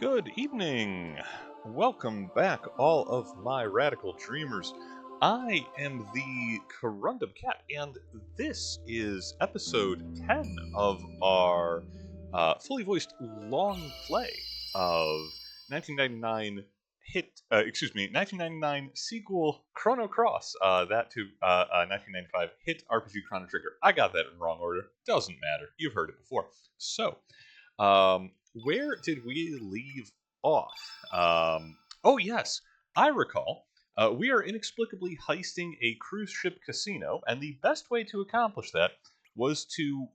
Good evening! Welcome back, all of my radical dreamers. I am the Corundum Cat, and this is episode 10 of our fully voiced long play of 1999 1999 sequel Chrono Cross, that to 1995 hit RPG Chrono Trigger. I got that in wrong order. Doesn't matter. You've heard it before. So, where did we leave off? Oh, yes, I recall. We are inexplicably heisting a cruise ship casino, and the best way to accomplish that was to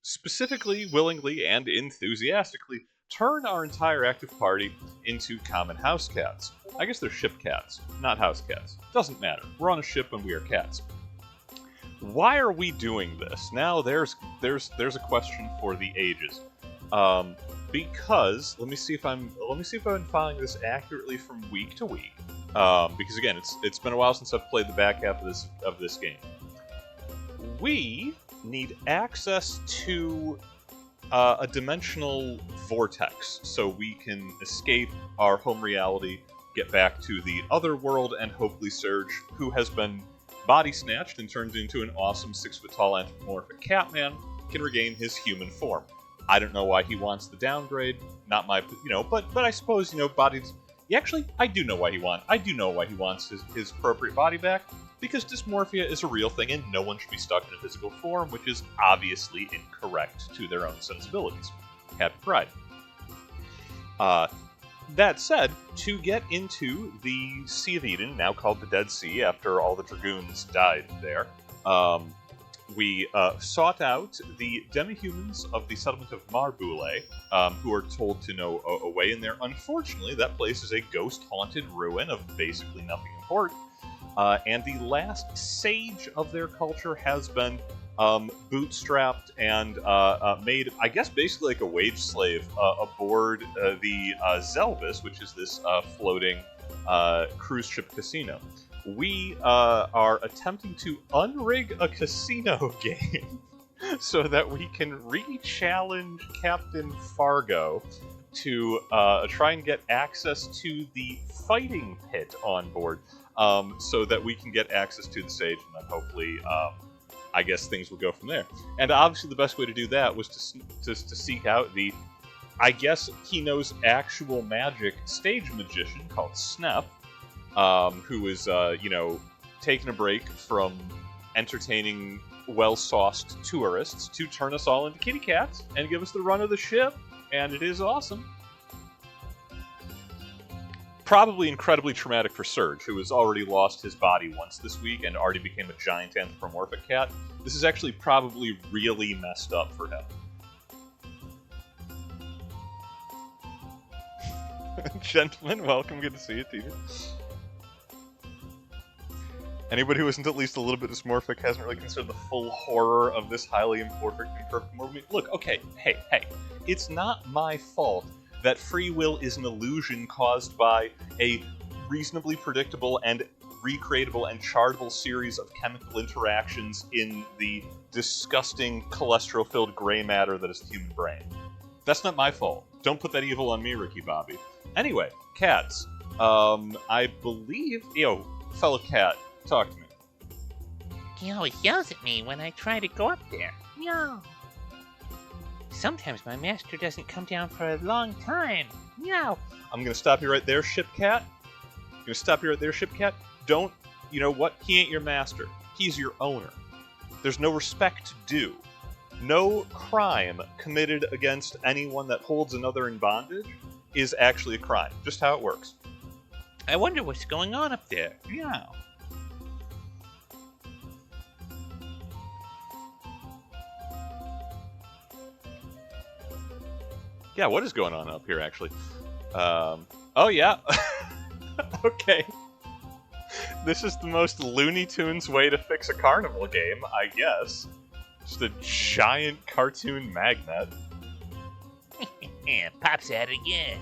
specifically, willingly, and enthusiastically turn our entire active party into common house cats. I guess they're ship cats, not house cats. Doesn't matter. We're on a ship and we are cats. Why are we doing this? Now there's a question for the ages. Because let me see if I'm following this accurately from week to week. Because again, it's been a while since I've played the back half of this game. We need access to a dimensional vortex so we can escape our home reality, get back to the other world, and hopefully Serge, who has been body snatched and turned into an awesome 6-foot-tall anthropomorphic Catman, can regain his human form. I don't know why he wants the downgrade. Not my, but I suppose, bodies. Actually, I do know why he wants his appropriate body back, because dysmorphia is a real thing and no one should be stuck in a physical form, which is obviously incorrect to their own sensibilities. Happy Pride. That said, to get into the Sea of Eden, now called the Dead Sea after all the Dragoons died there, we sought out the demi-humans of the settlement of Marbule, who are told to know a way in there. Unfortunately, that place is a ghost-haunted ruin of basically nothing important, and the last sage of their culture has been bootstrapped and made, I guess, basically like a wage slave aboard the Zelvis, which is this floating cruise ship casino. We are attempting to unrig a casino game so that we can re-challenge Captain Fargo to try and get access to the fighting pit on board, so that we can get access to the sage, and then hopefully, I guess things will go from there. And obviously the best way to do that was to seek out the, I guess he knows actual magic stage magician called Snap, who is, taking a break from entertaining well-sauced tourists to turn us all into kitty cats and give us the run of the ship, and it is awesome. Probably incredibly traumatic for Serge, who has already lost his body once this week and already became a giant anthropomorphic cat. This is actually probably really messed up for him. Gentlemen, welcome. Good to see you, Peter. Anybody who isn't at least a little bit dysmorphic hasn't really considered the full horror of this highly imperfect movement. Look, okay, hey, it's not my fault that free will is an illusion caused by a reasonably predictable and recreatable and chartable series of chemical interactions in the disgusting cholesterol-filled gray matter that is the human brain. That's not my fault. Don't put that evil on me, Ricky Bobby. Anyway, cats. I believe... Yo, fellow cat, talk to me. He always yells at me when I try to go up there. Meow. Sometimes my master doesn't come down for a long time. Meow. I'm gonna stop you right there, ship cat. Don't, you know what? He ain't your master. He's your owner. There's no respect due. No crime committed against anyone that holds another in bondage is actually a crime. Just how it works. I wonder what's going on up there. Meow. Yeah, what is going on up here, actually? Oh, yeah. Okay. This is the most Looney Tunes way to fix a carnival game, I guess. Just a giant cartoon magnet. Pop's at it again.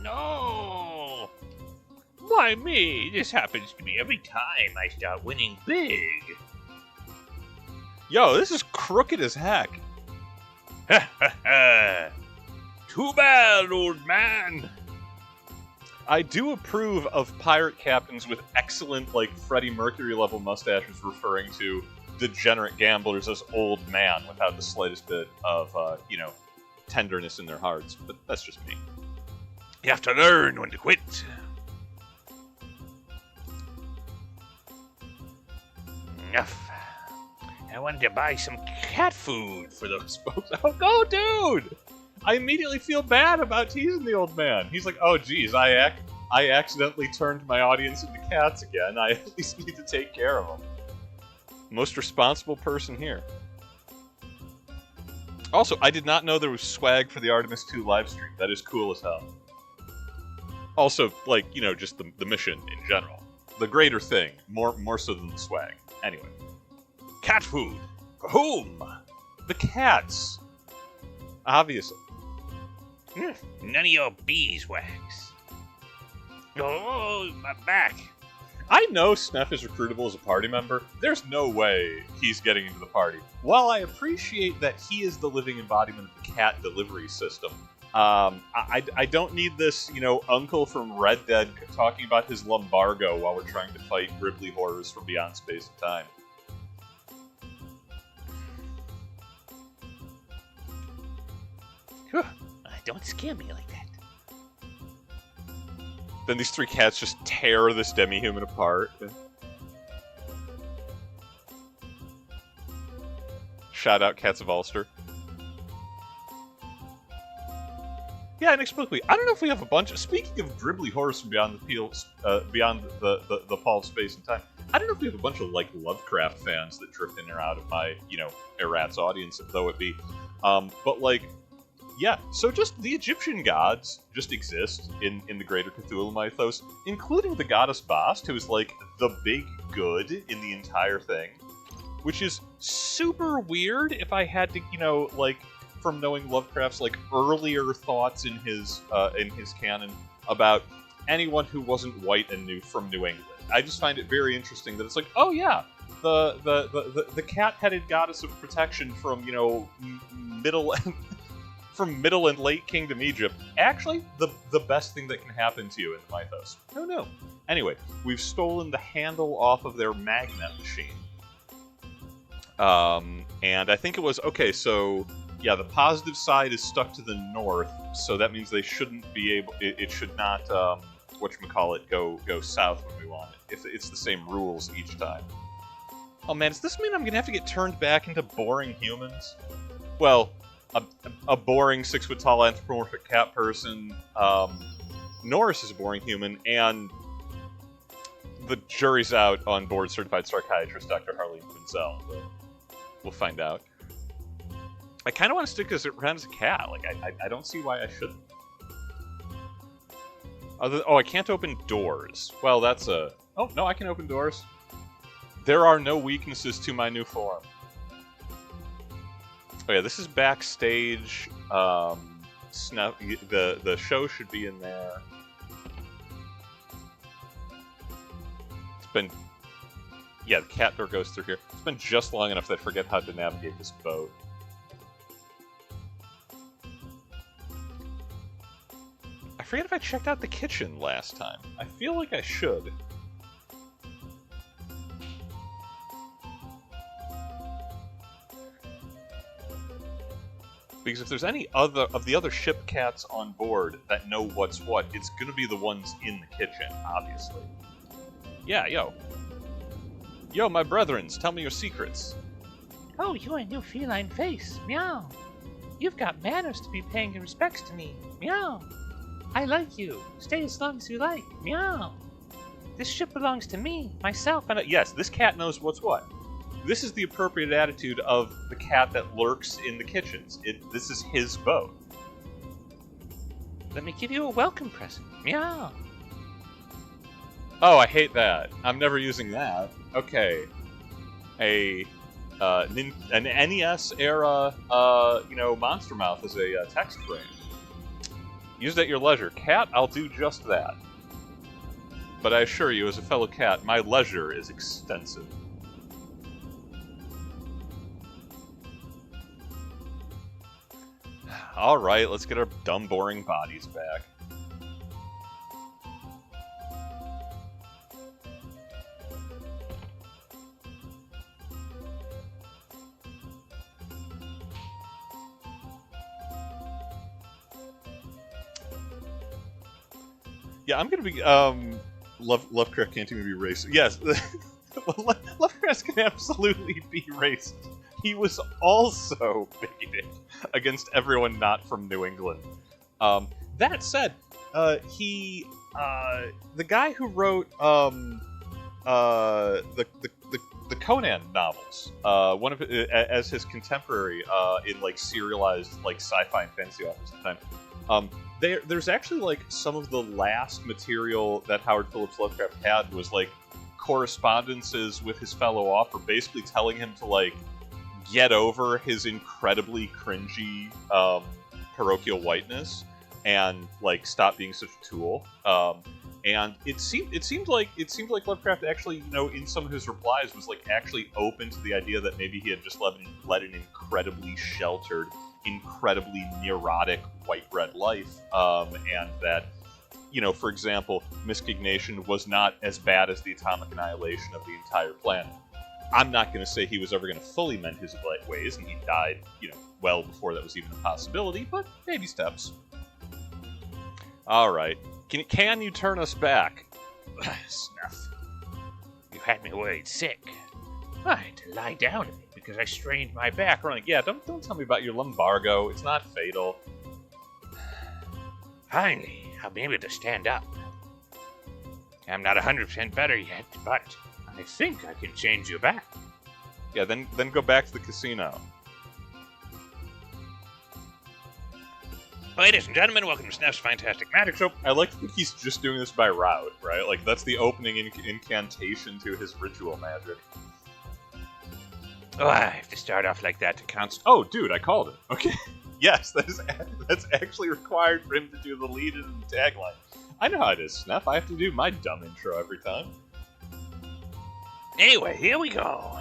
No! Why me? This happens to me every time I start winning big. Yo, this is crooked as heck. Ha ha ha! Too bad, old man. I do approve of pirate captains with excellent, like, Freddie Mercury level mustaches referring to degenerate gamblers as old man without the slightest bit of, tenderness in their hearts. But that's just me. You have to learn when to quit. Enough. I wanted to buy some cat food for those folks. Oh, go, dude! I immediately feel bad about teasing the old man. He's like, oh, geez, I accidentally turned my audience into cats again. I at least need to take care of them. Most responsible person here. Also, I did not know there was swag for the Artemis 2 livestream. That is cool as hell. Also, like, just the mission in general. The greater thing, more so than the swag. Anyway. Cat food. For whom? The cats. Obviously. None of your beeswax. Oh, my back. I know Sneff is recruitable as a party member. There's no way he's getting into the party. While I appreciate that he is the living embodiment of the cat delivery system, I don't need this, uncle from Red Dead talking about his lumbargo while we're trying to fight Gribbly horrors from beyond space and time. Whew. Don't scare me like that. Then these three cats just tear this demi-human apart. Shout out Cats of Ulster. Yeah, inexplicably. I don't know if we have a bunch of... Speaking of dribbly horrors from beyond the pall of space and time, I don't know if we have a bunch of, like, Lovecraft fans that drift in or out of my, Erat's audience, though it be. But, like... Yeah, so just the Egyptian gods just exist in the greater Cthulhu mythos, including the goddess Bast, who is, like, the big good in the entire thing. Which is super weird if I had to, from knowing Lovecraft's, like, earlier thoughts in his canon about anyone who wasn't white and from New England. I just find it very interesting that it's like, oh yeah, the cat-headed goddess of protection from, middle... from Middle and Late Kingdom Egypt, actually the best thing that can happen to you in the mythos. Oh no. Anyway, we've stolen the handle off of their magnet machine. And I think it was, okay, so, yeah, the positive side is stuck to the north, so that means they shouldn't be able, it should not, whatchamacallit, go south when we want it. If it's the same rules each time. Oh man, does this mean I'm gonna have to get turned back into boring humans? Well, a boring 6-foot-tall anthropomorphic cat person, Norris is a boring human, and the jury's out on board certified psychiatrist Dr. Harleen Quinzel. We'll find out. I kind of want to stick as a cat. Like, I don't see why I shouldn't. I can't open doors. Well, that's a... Oh, no, I can open doors. There are no weaknesses to my new form. Oh yeah, this is backstage. Snuff. The show should be in there. It's been... Yeah, the cat door goes through here. It's been just long enough that I forget how to navigate this boat. I forget if I checked out the kitchen last time. I feel like I should. Because if there's any other of the other ship cats on board that know what's what, it's gonna be the ones in the kitchen, obviously. Yeah, yo. Yo, my brethrens, tell me your secrets. Oh, you're a new feline face. Meow. You've got manners to be paying your respects to me. Meow. I like you. Stay as long as you like. Meow. This ship belongs to me, myself, and... Yes, this cat knows what's what. This is the appropriate attitude of the cat that lurks in the kitchens. This is his boat. Let me give you a welcome present. Meow. Oh, I hate that. I'm never using that. Okay. An NES era, Monster Mouth is a text frame. Use it at your leisure. Cat, I'll do just that. but I assure you, as a fellow cat, my leisure is extensive. Alright, let's get our dumb, boring bodies back. Yeah, I'm gonna be, Lovecraft can't even be racist. Yes, Lovecraft can absolutely be racist. He was also bigoted against everyone not from New England. That said, the guy who wrote, the Conan novels, one of as his contemporary, in like serialized like sci-fi and fantasy authors at the time. There's actually like some of the last material that Howard Phillips Lovecraft had was like correspondences with his fellow author, basically telling him to like get over his incredibly cringy parochial whiteness and like stop being such a tool. And it seemed like Lovecraft actually, you know, in some of his replies was like actually open to the idea that maybe he had just led an incredibly sheltered, incredibly neurotic white bread life, and that, you know, for example, miscognation was not as bad as the atomic annihilation of the entire planet. I'm not going to say he was ever going to fully mend his ways, and he died, you know, well before that was even a possibility, but baby steps. All right. Can you turn us back? Snuff. You had me worried sick. I had to lie down a bit because I strained my back. Running. Yeah, don't tell me about your lumbago. It's not fatal. Finally, I'll be able to stand up. I'm not 100% better yet, but I think I can change you back. Yeah, then go back to the casino. Ladies and gentlemen, welcome to Snuff's Fantastic Magic Show. I like to think he's just doing this by route, right? Like, that's the opening incantation to his ritual magic. Oh, I have to start off like that to count. Oh, dude, I called it. Okay. Yes, that's actually required for him to do the lead in the tagline. I know how it is, Snuff. I have to do my dumb intro every time. Anyway, here we go.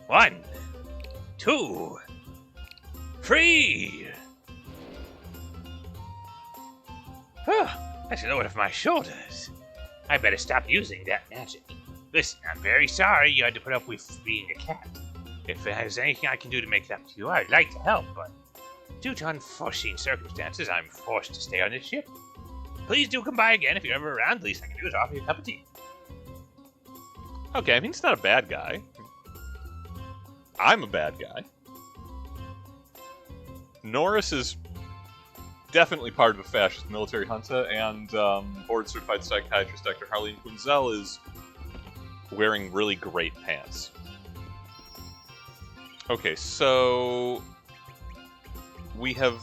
1, 2, 3. That's a load off my shoulders. I better stop using that magic. Listen, I'm very sorry you had to put up with being a cat. If there's anything I can do to make it up to you, I'd like to help, but due to unforeseen circumstances, I'm forced to stay on this ship. Please do come by again if you're ever around. The least I can do is offer you a cup of tea. Okay, I mean, he's not a bad guy. I'm a bad guy. Norris is definitely part of a fascist military junta, and board-certified psychiatrist Dr. Harleen Quinzel is wearing really great pants. Okay, so we have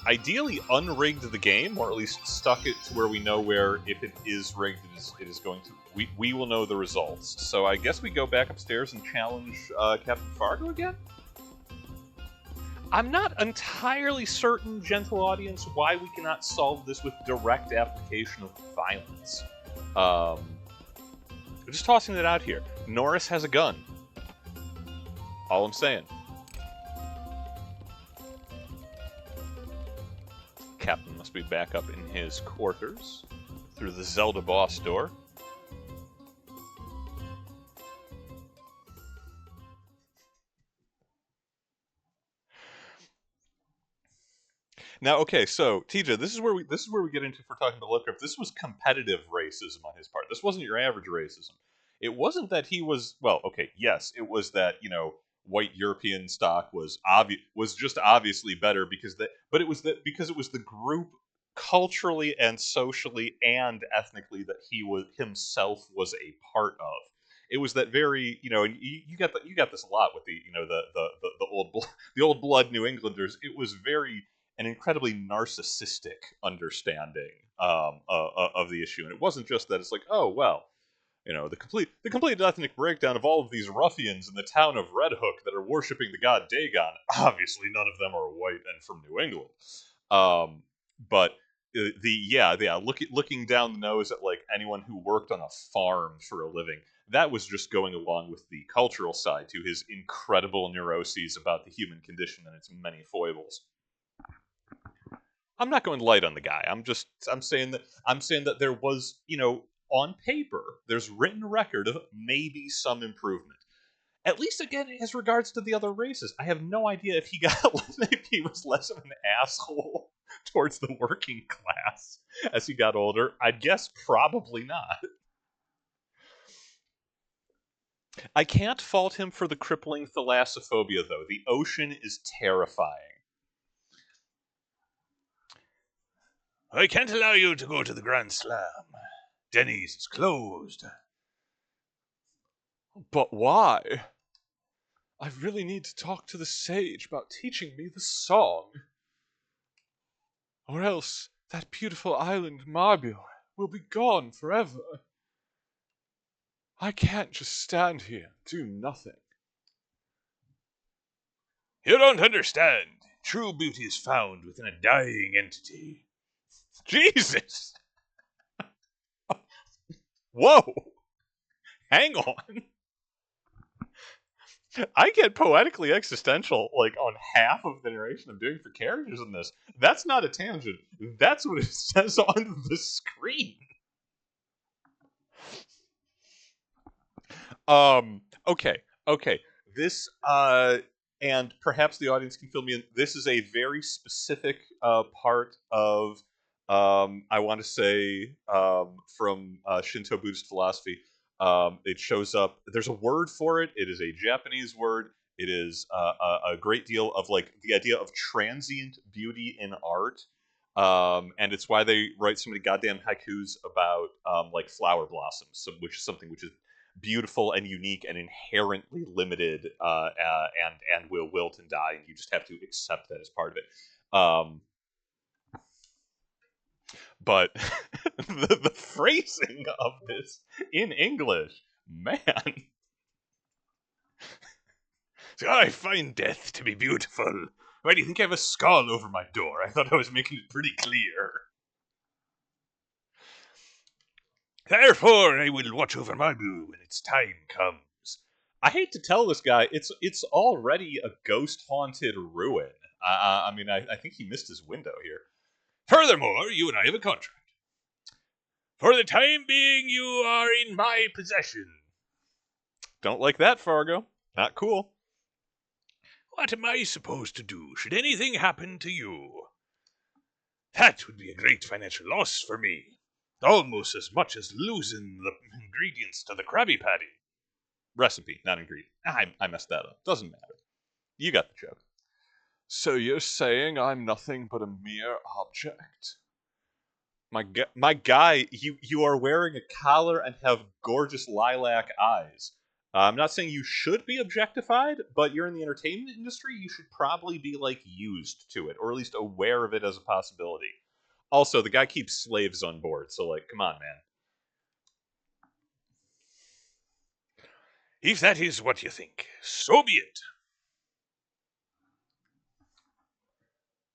ideally unrigged the game, or at least stuck it to where we know where, if it is rigged, it is going to... We will know the results. So I guess we go back upstairs and challenge Captain Fargo again? I'm not entirely certain, gentle audience, why we cannot solve this with direct application of violence. Just tossing that out here. Norris has a gun. All I'm saying. Captain must be back up in his quarters through the Zelda boss door. Now, okay, so TJ, this is where we get into, if we're talking about Lovecraft. This was competitive racism on his part. This wasn't your average racism. It wasn't that he was, well, okay, yes, it was that, you know, white European stock was just obviously better because it was the group culturally and socially and ethnically that he himself was a part of. It was that very, you know, and you got this a lot with the, you know, the old blood New Englanders. It was an incredibly narcissistic understanding of the issue, and it wasn't just that it's like, oh well, you know, the complete ethnic breakdown of all of these ruffians in the town of Red Hook that are worshiping the god Dagon. Obviously, none of them are white and from New England. But looking down the nose at like anyone who worked on a farm for a living. That was just going along with the cultural side to his incredible neuroses about the human condition and its many foibles. I'm not going light on the guy. I'm saying that there was, on paper, there's written record of maybe some improvement. At least again as regards to the other races. I have no idea if he was less of an asshole towards the working class as he got older. I'd guess probably not. I can't fault him for the crippling thalassophobia, though. The ocean is terrifying. I can't allow you to go to the Grand Slam. Denny's is closed. But why? I really need to talk to the sage about teaching me the song. Or else that beautiful island Marbule will be gone forever. I can't just stand here and do nothing. You don't understand. True beauty is found within a dying entity. Jesus! Whoa! Hang on. I get poetically existential, like, on half of the narration I'm doing for characters in this. That's not a tangent. That's what it says on the screen. Okay. This, and perhaps the audience can fill me in. This is a very specific part of, I want to say, from Shinto Buddhist philosophy. It shows up. There's a word for it. It is a Japanese word. It is a great deal of like the idea of transient beauty in art, and it's why they write so many goddamn haikus about like flower blossoms, which is something which is beautiful and unique and inherently limited, and will wilt and die, and you just have to accept that as part of it. But the phrasing of this in English, man. I find death to be beautiful. Why do you think I have a skull over my door? I thought I was making it pretty clear. Therefore, I will watch over Marbule when its time comes. I hate to tell this guy, it's already a ghost-haunted ruin. I mean, I think he missed his window here. Furthermore, you and I have a contract. For the time being, you are in my possession. Don't like that, Fargo. Not cool. What am I supposed to do should anything happen to you? That would be a great financial loss for me. Almost as much as losing the ingredients to the Krabby Patty. Recipe, not ingredient. I messed that up. Doesn't matter. You got the joke. So you're saying I'm nothing but a mere object? My guy, you are wearing a collar and have gorgeous lilac eyes. I'm not saying you should be objectified, but you're in the entertainment industry, you should probably be, like, used to it, or at least aware of it as a possibility. Also, the guy keeps slaves on board, so, like, come on, man. If that is what you think, so be it.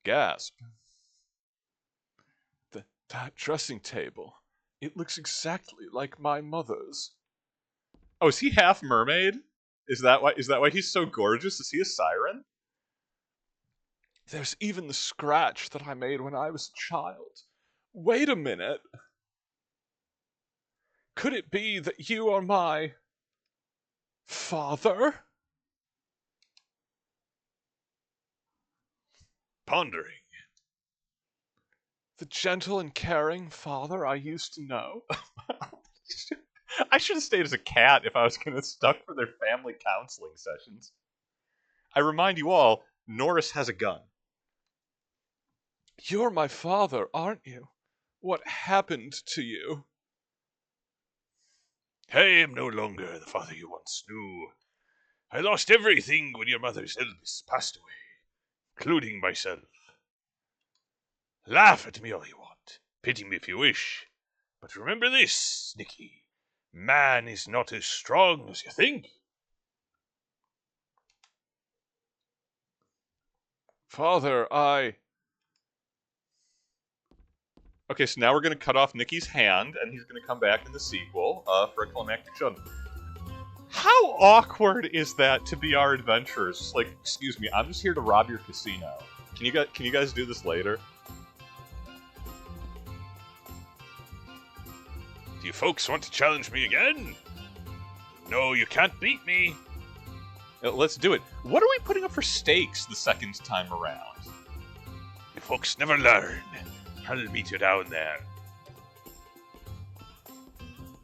Gasp. That dressing table. It looks exactly like my mother's. Oh, is he half mermaid? Is that why he's so gorgeous? Is he a siren? There's even the scratch that I made when I was a child. Wait a minute. Could it be that you are my father? Pondering. The gentle and caring father I used to know. I should have stayed as a cat if I was going to stuck for their family counseling sessions. I remind you all, Norris has a gun. You're my father, aren't you? What happened to you? I am no longer the father you once knew. I lost everything when your mother's illness passed away, including myself. Laugh at me all you want, pity me if you wish, but remember this, Nicky. Man is not as strong as you think. Father, Okay, so now we're going to cut off Nicky's hand, and he's going to come back in the sequel for a climactic showdown. How awkward is that to be our adventurers? Like, excuse me, I'm just here to rob your casino. Can you guys do this later? Do you folks want to challenge me again? No, you can't beat me. Let's do it. What are we putting up for stakes the second time around? You folks never learn. I'll meet you down there.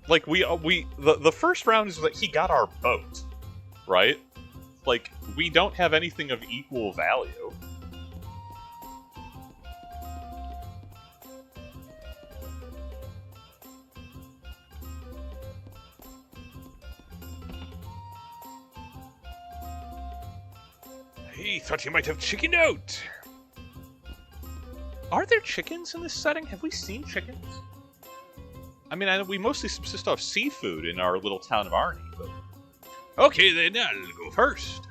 Like, the first round is that he got our boat, right? Like, we don't have anything of equal value. I thought you might have chickened out. Are there chickens in this setting? Have we seen chickens? I mean, we mostly subsist off seafood in our little town of Arnie, but... Okay, then I'll go first.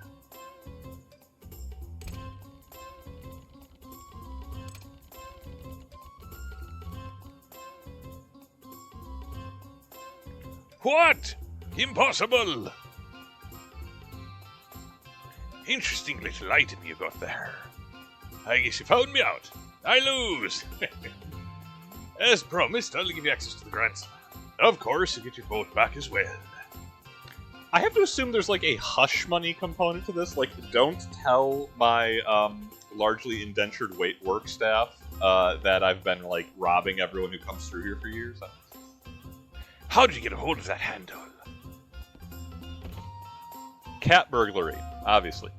What? Impossible! Interesting little item you got there. I guess you found me out. I lose. As promised, I'll give you access to the Grand Slam. Of course, you get your boat back as well. I have to assume there's like a hush money component to this. Like, don't tell my largely indentured work staff that I've been like robbing everyone who comes through here for years. How did you get a hold of that handle? Cat burglary, obviously.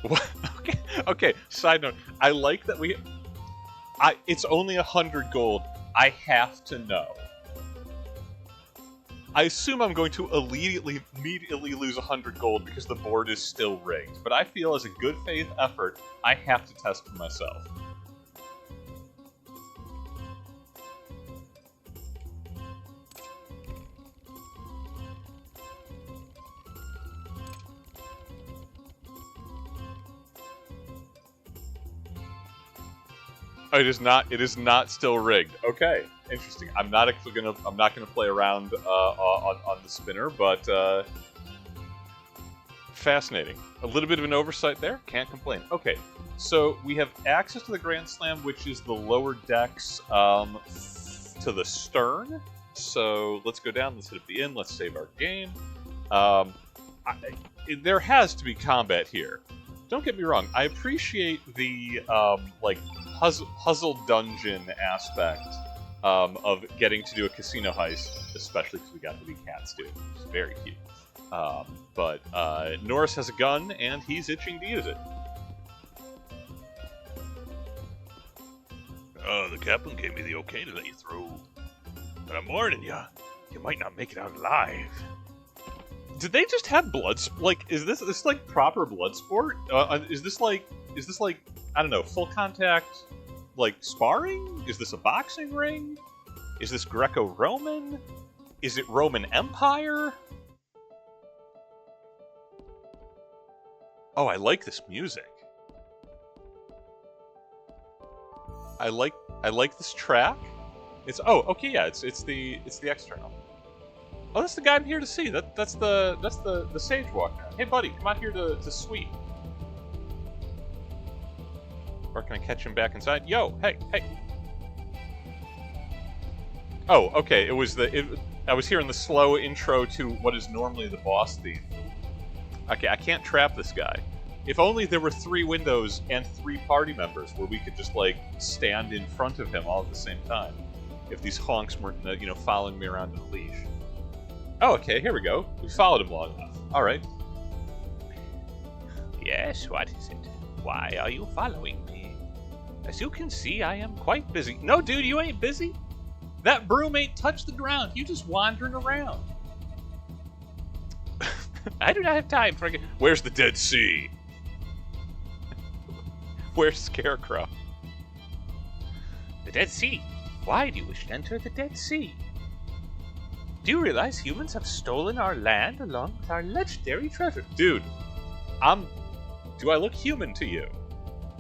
What? Okay, side note. I like that it's only 100 gold. I have to know. I assume I'm going to immediately lose 100 gold because the board is still rigged. But I feel as a good faith effort, I have to test for myself. It is not. It is not still rigged. Okay, interesting. I'm not gonna play around on the spinner, but fascinating. A little bit of an oversight there. Can't complain. Okay, so we have access to the Grand Slam, which is the lower decks to the stern. So let's go down. Let's hit up the inn. Let's save our game. There has to be combat here. Don't get me wrong, I appreciate the, like, puzzle dungeon aspect of getting to do a casino heist, especially because we got the wee cats doing it, which is very cute. But Norris has a gun, and he's itching to use it. Oh, the captain gave me the okay to let you through. But I'm warning you, you might not make it out alive. Did they just have blood? Like, is this like proper blood sport? Is this like I don't know, full contact, like sparring? Is this a boxing ring? Is this Greco-Roman? Is it Roman Empire? Oh, I like this music. I like this track. It's okay, yeah, it's the external. Oh, that's the guy I'm here to see. That's the sage walking around. Hey, buddy, come out here to sweep. Or can I catch him back inside? Yo, hey. Oh, okay. I was hearing the slow intro to what is normally the boss theme. Okay, I can't trap this guy. If only there were 3 windows and 3 party members where we could just like stand in front of him all at the same time. If these honks weren't, following me around in a leash. Oh, okay, here we go. We followed him long enough. Alright. Yes, what is it? Why are you following me? As you can see, I am quite busy. No, dude, you ain't busy. That broom ain't touched the ground. You just wandering around. I do not have time for... Where's the Dead Sea? Where's Scarecrow? The Dead Sea? Why do you wish to enter the Dead Sea? Do you realize humans have stolen our land along with our legendary treasure? Dude, do I look human to you?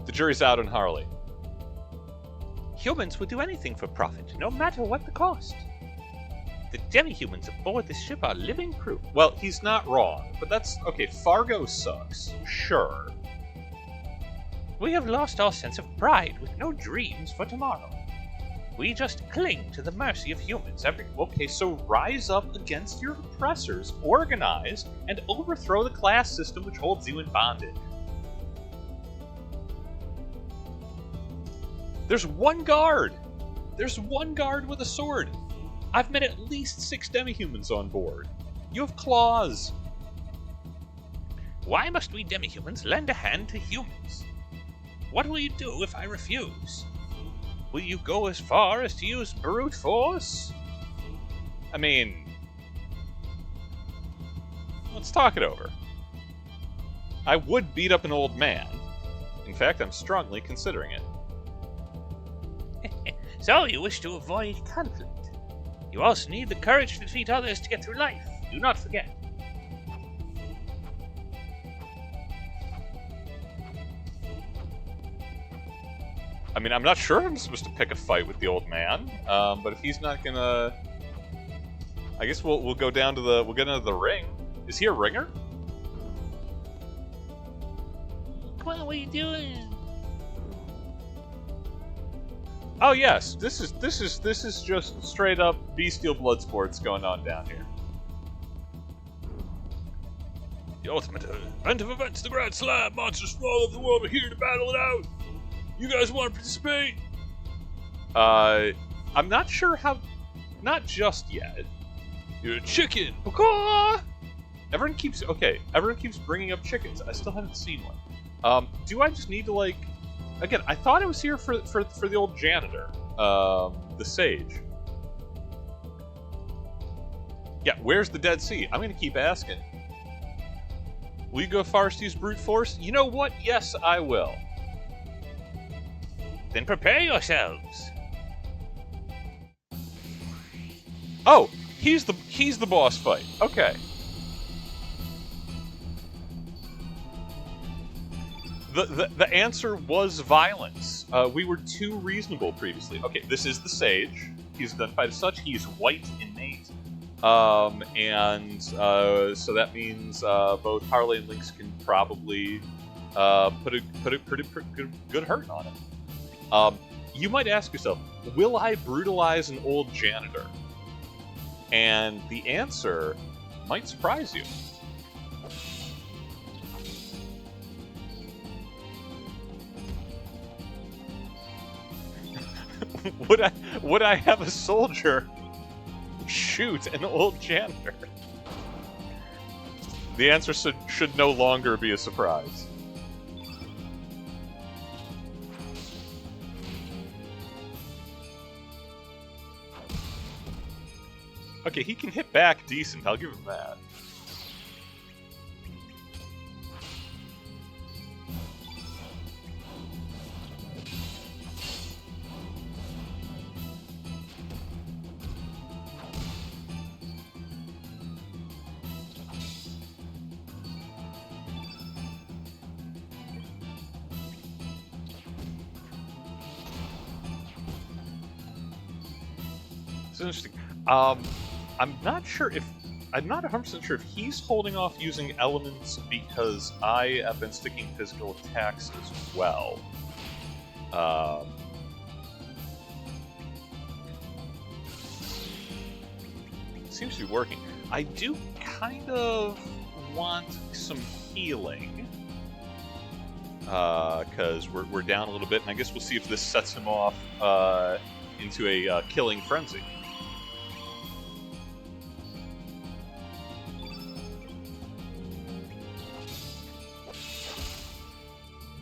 The jury's out on Harley. Humans will do anything for profit, no matter what the cost. The demi-humans aboard this ship are living proof. Well, he's not wrong, but that's... Okay, Fargo sucks. Sure. We have lost our sense of pride with no dreams for tomorrow. We just cling to the mercy of humans every... Okay, so rise up against your oppressors, organize, and overthrow the class system which holds you in bondage. There's one guard! There's one guard with a sword! I've met at least 6 demi-humans on board. You have claws! Why must we demi-humans lend a hand to humans? What will you do if I refuse? Will you go as far as to use brute force? I mean... Let's talk it over. I would beat up an old man. In fact, I'm strongly considering it. So you wish to avoid conflict. You also need the courage to defeat others to get through life. Do not forget. I mean, I'm not sure I'm supposed to pick a fight with the old man, but if he's not gonna... I guess we'll go down to the... We'll get into the ring. Is he a ringer? Come on, what are you doing? Oh yes, this is just straight up bestial blood sports going on down here. The ultimate event of events, the Grand Slam. Monsters from all over the world are here to battle it out. You guys want to participate? I'm not sure how... Not just yet. You're a chicken. Everyone keeps bringing up chickens. I still haven't seen one. Do I just need to, like... Again, I thought I was here for the old janitor. The sage. Yeah, where's the Dead Sea? I'm gonna keep asking. Will you go far as to use brute force? You know what? Yes, I will. Then prepare yourselves. Oh, he's the boss fight. Okay. The answer was violence. We were too reasonable previously. Okay, this is the sage. He's identified as such. He's white innate. So that means both Harley and Lynx can probably put a pretty good hurt on him. You might ask yourself, will I brutalize an old janitor? And the answer might surprise you. Would I have a soldier shoot an old janitor? The answer should no longer be a surprise. Okay, he can hit back decent, I'll give him that. It's interesting. I'm not 100% sure if he's holding off using elements because I have been sticking physical attacks as well. It seems to be working. I do kind of want some healing. Because we're down a little bit, and I guess we'll see if this sets him off into a killing frenzy.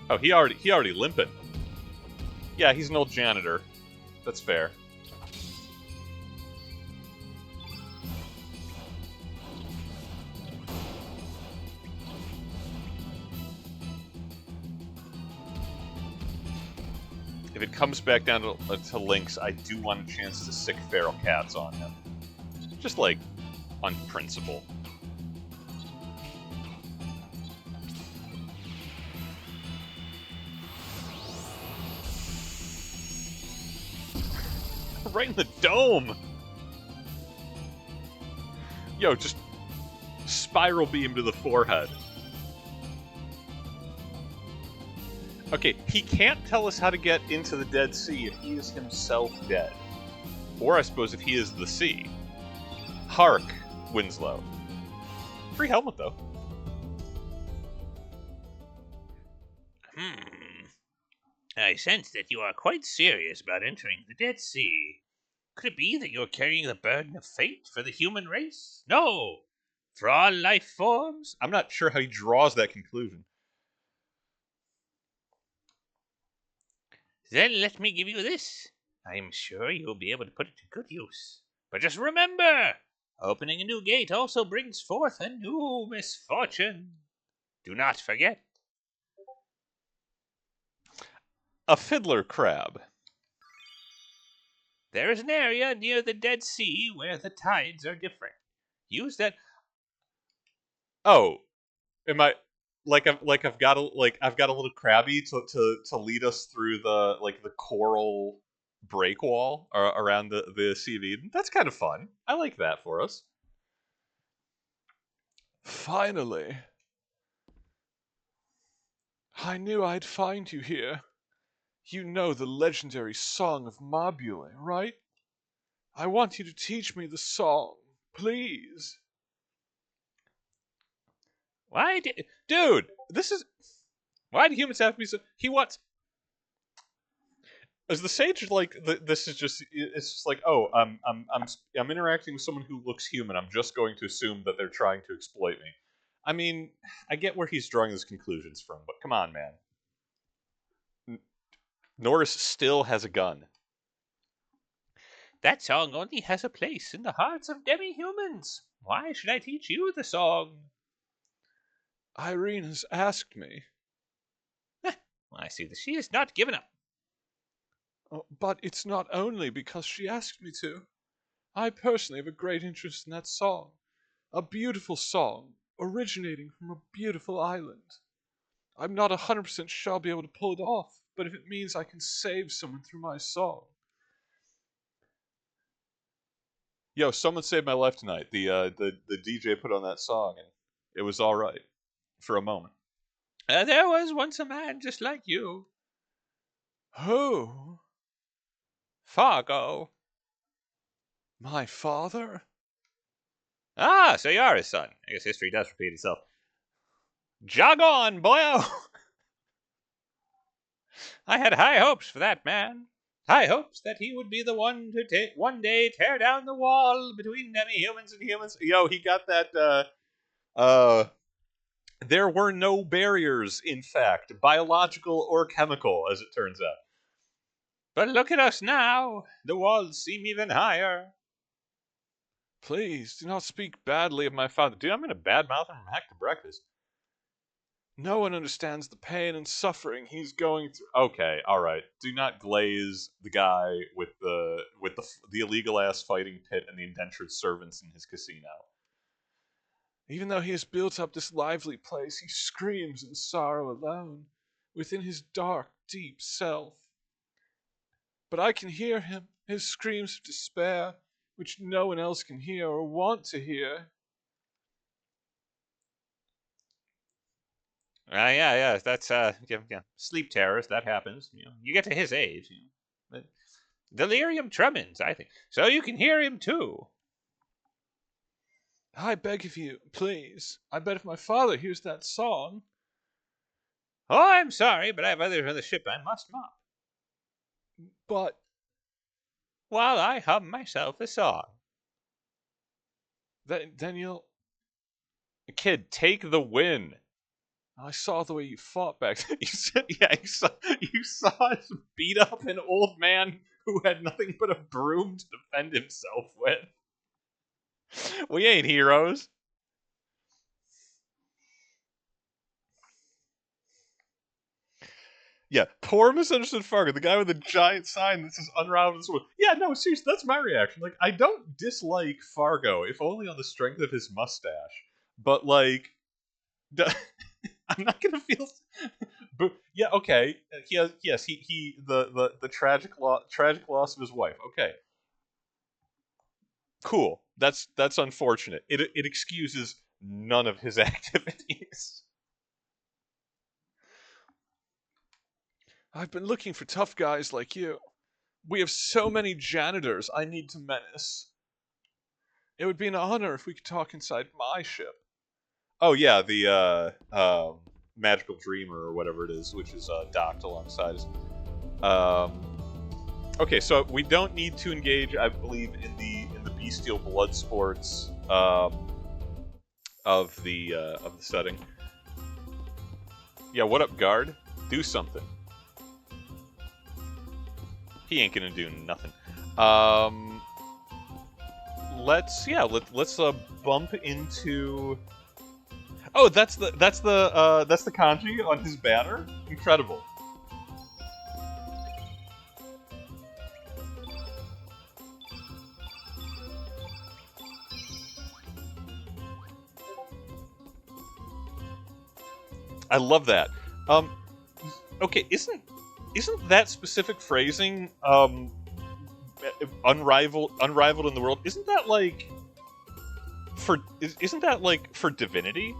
Oh, he already limping. Yeah, he's an old janitor. That's fair. If it comes back down to Lynx, I do want a chance to sick feral cats on him. Just like on principle. right in the dome. Yo, just spiral beam to the forehead. Okay, he can't tell us how to get into the Dead Sea if he is himself dead. Or I suppose if he is the sea. Hark, Winslow. Free helmet, though. I sense that you are quite serious about entering the Dead Sea. Could it be that you're carrying the burden of fate for the human race? No! For all life forms? I'm not sure how he draws that conclusion. Then let me give you this. I am sure you'll be able to put it to good use. But just remember, opening a new gate also brings forth a new misfortune. Do not forget. A fiddler crab. There is an area near the Dead Sea where the tides are different. Use that. Oh, am I I've got a little crabby to lead us through the coral break wall around the Sea of Eden? That's kind of fun. I like that for us. Finally. I knew I'd find you here. You know the legendary Song of Mabule, right? I want you to teach me the song, please. Dude, why do humans have to be so? He wants. As the sage, this is just. It's just like, oh, I'm interacting with someone who looks human. I'm just going to assume that they're trying to exploit me. I mean, I get where he's drawing his conclusions from, but come on, man. Norris still has a gun. That song only has a place in the hearts of demi-humans. Why should I teach you the song? Irene has asked me. I see that she has not given up. Oh, but it's not only because she asked me to. I personally have a great interest in that song. A beautiful song, originating from a beautiful island. I'm not 100% sure I'll be able to pull it off, but if it means I can save someone through my song. Yo, someone saved my life tonight. The DJ put on that song, and it was all right for a moment. There was once a man just like you. Who? Fargo. My father? Ah, so you are his son. I guess history does repeat itself. Jog on, boyo! I had high hopes for that man. High hopes that he would be the one to one day tear down the wall between demi-humans and humans. Yo, he got that, there were no barriers, in fact, biological or chemical, as it turns out. But look at us now. The walls seem even higher. Please, do not speak badly of my father. Dude, I'm gonna badmouth him from heck to breakfast. No one understands the pain and suffering he's going through. Okay, all right. Do not glaze the guy with the illegal ass fighting pit and the indentured servants in his casino. Even though he has built up this lively place, he screams in sorrow alone, within his dark, deep self. But I can hear him, his screams of despair, which no one else can hear or want to hear. Yeah, that's sleep terrors. That happens. You get to his age. Delirium tremens, I think. So you can hear him too. I beg of you, please. I bet if my father hears that song. Oh, I'm sorry, but I have others on the ship I must mop. But while I hum myself a song. Then you'll. Kid, take the win. I saw the way you fought back then. You saw us beat up an old man who had nothing but a broom to defend himself with. We ain't heroes. Yeah, poor misunderstood Fargo, the guy with the giant sign that says unraveled sword. Yeah, no, seriously, that's my reaction. Like, I don't dislike Fargo, if only on the strength of his mustache. But, like, I'm not gonna feel. But yeah, okay. The tragic loss of his wife. Okay, Cool. That's unfortunate. It excuses none of his activities. I've been looking for tough guys like you. We have so many janitors I need to menace. It would be an honor if we could talk inside my ship. Oh yeah, the magical dreamer or whatever it is, which is docked alongside us. Okay, so we don't need to engage, I believe, in the bestial blood sports of the setting. Yeah, what up, guard? Do something. He ain't gonna do nothing. Let's bump into. Oh, that's the kanji on his banner. Incredible. I love that. Okay, isn't that specific phrasing unrivaled in the world? Isn't that like for divinity,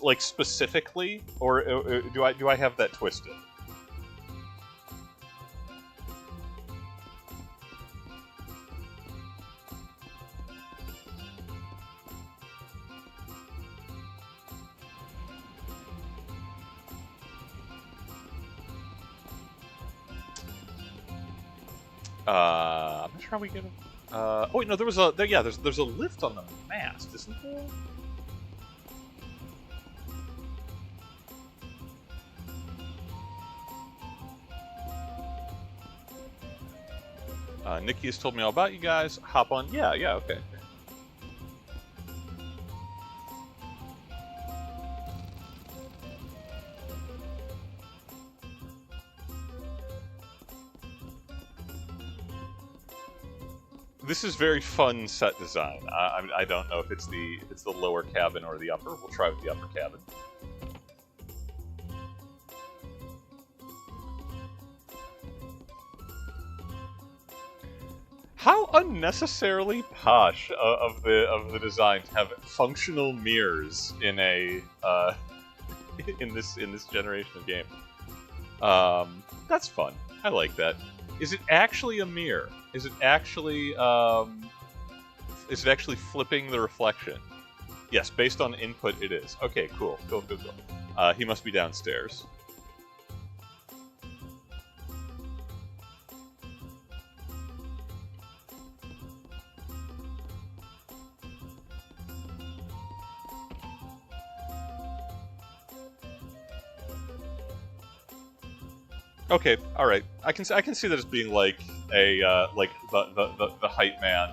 like specifically, or do I have that twisted? I'm not sure how we get him. Oh wait, no, there's a lift on the mast, isn't there? Nikki has told me all about you guys. Hop on. Yeah, okay. This is very fun set design. I don't know if it's the lower cabin or the upper. We'll try with the upper cabin. How unnecessarily posh of the design to have functional mirrors in a in this generation of game. That's fun. I like that. Is it actually a mirror? Is it actually flipping the reflection? Yes, based on input, it is. Okay, cool. Cool. He must be downstairs. Okay, all right. I can see that as being like a like the hype man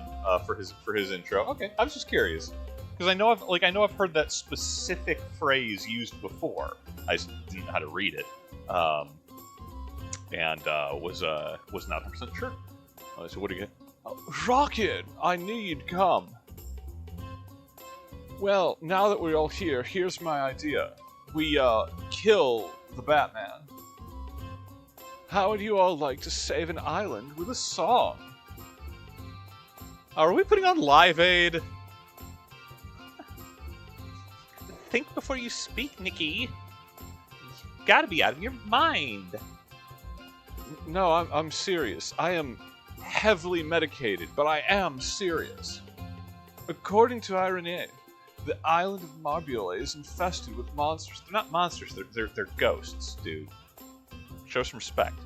for his intro. Okay, I was just curious because I know I've heard that specific phrase used before. I just didn't know how to read it, and was not 100% sure. So what do you get? Rocket, I knew you'd come. Well, now that we're all here, here's my idea. We kill the Batman. How would you all like to save an island with a song? Are we putting on Live Aid? Think before you speak, Nikki. You've gotta be out of your mind. No, I'm serious. I am heavily medicated, but I am serious. According to Irene, the island of Marbule is infested with monsters. They're not monsters. They're ghosts, dude. Show some respect.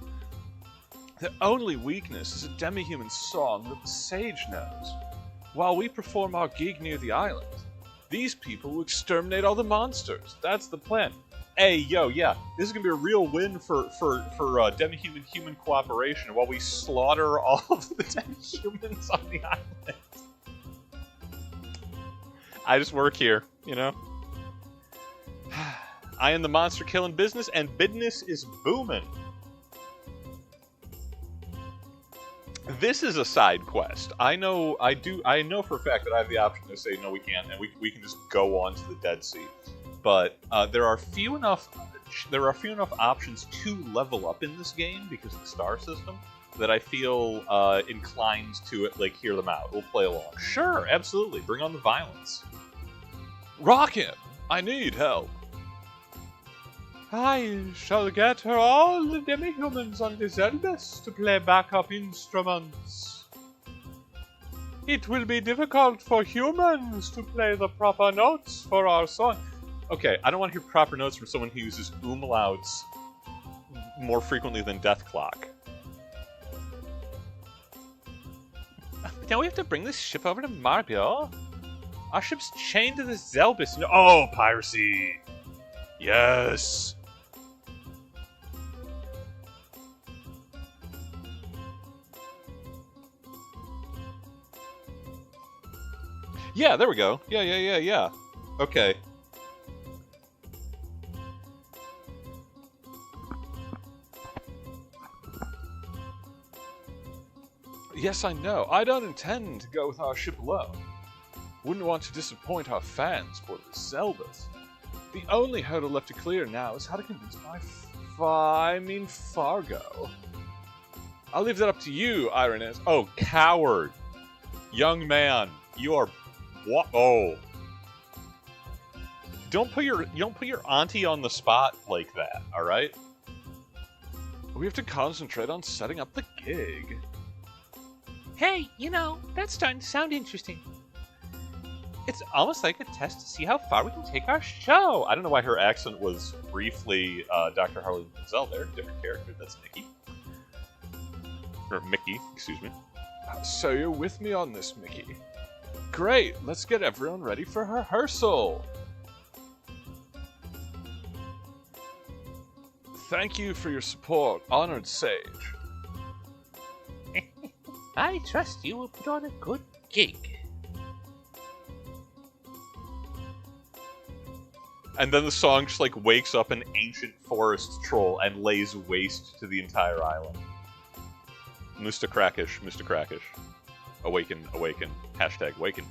The only weakness is a demi-human song that the sage knows. While we perform our gig near the island, these people will exterminate all the monsters. That's the plan. Hey, yo, yeah, this is gonna be a real win for demi-human human cooperation while we slaughter all of the demi-humans on the island. I just work here, you know. I am the monster killing business, and business is booming. This is a side quest. I know for a fact that I have the option to say no, we can't, and we can just go on to the Dead Sea. But there are few enough options to level up in this game because of the star system that I feel inclined to like hear them out. We'll play along. Sure, absolutely. Bring on the violence. Rockin'! I need help. I shall get her all the demi-humans on this Elvis to play backup instruments. It will be difficult for humans to play the proper notes for our song. Okay, I don't want to hear proper notes from someone who uses umlauts more frequently than Death Clock. Now we have to bring this ship over to Marbio. Our ship's chained to the Zelbus. No, oh, piracy! Yes! Yeah, there we go. Yeah. Okay. Yes, I know. I don't intend to go with our ship alone. Wouldn't want to disappoint our fans for the Zelbus. The only hurdle left to clear now is how to convince Fargo. I'll leave that up to you, Irenes. Oh, coward! Young man, you are what? Oh! Don't put your auntie on the spot like that. All right? We have to concentrate on setting up the gig. Hey, that's starting to sound interesting. It's almost like a test to see how far we can take our show. I don't know why her accent was briefly Dr. Harley Denzel there. Different character. That's Mickey. Or Mickey, excuse me. So you're with me on this, Mickey. Great, let's get everyone ready for rehearsal. Thank you for your support, honored sage. I trust you will put on a good gig. And then the song just like wakes up an ancient forest troll and lays waste to the entire island. Mr. Crackish. Awaken. #awaken.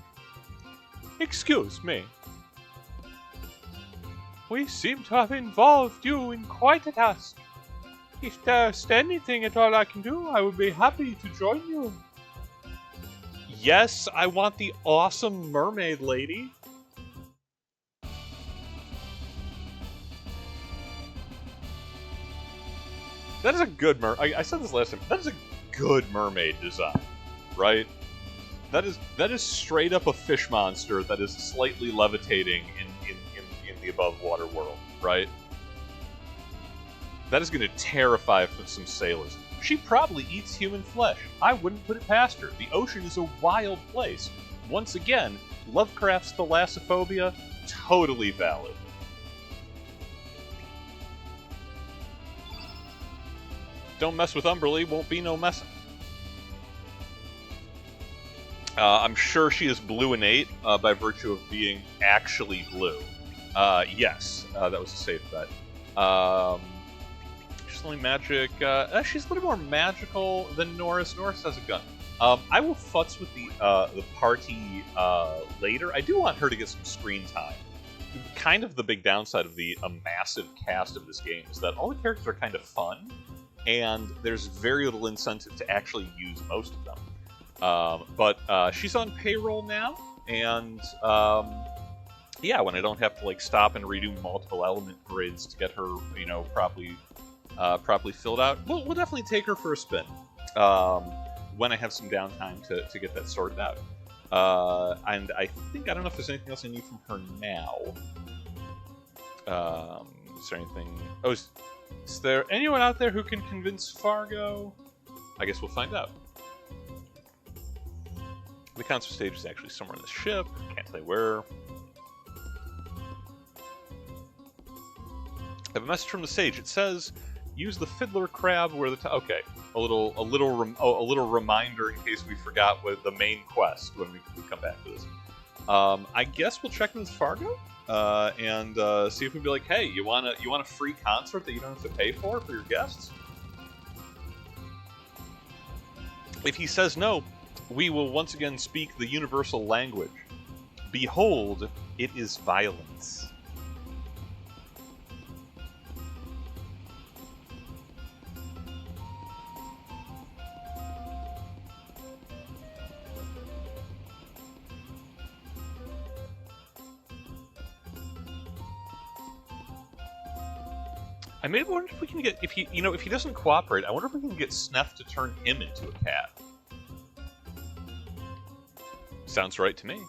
Excuse me. We seem to have involved you in quite a task. If there's anything at all I can do, I would be happy to join you. Yes, I want the awesome mermaid lady. That is a good I said this last time. That is a good mermaid design, right? That is straight up a fish monster that is slightly levitating in the above water world, right? That is going to terrify some sailors. She probably eats human flesh. I wouldn't put it past her. The ocean is a wild place. Once again, Lovecraft's thalassophobia, totally valid. Don't mess with Umberly, won't be no messing. I'm sure she is blue innate by virtue of being actually blue. Yes, that was a safe bet. She's only magic. She's a little more magical than Norris. Norris has a gun. I will futz with the party later. I do want her to get some screen time. Kind of the big downside of a massive cast of this game is that all the characters are kind of fun, and there's very little incentive to actually use most of them. But she's on payroll now, and yeah, when I don't have to like stop and redo multiple element grids to get her, properly filled out, we'll definitely take her for a spin when I have some downtime to get that sorted out. And I don't know if there's anything else I need from her now. Is there anything? Oh, is there anyone out there who can convince Fargo? I guess we'll find out. The concert stage is actually somewhere on the ship. Can't tell you where. I have a message from the sage. It says, "Use the fiddler crab where the okay." A little reminder in case we forgot what the main quest when we come back to this. I guess we'll check in with Fargo and see if we'd be like, "Hey, you want a free concert that you don't have to pay for your guests?" If he says no, we will once again speak the universal language. Behold, it is violence. I maybe wonder if we can get, if he doesn't cooperate, I wonder if we can get Sneth to turn him into a cat. Sounds right to me.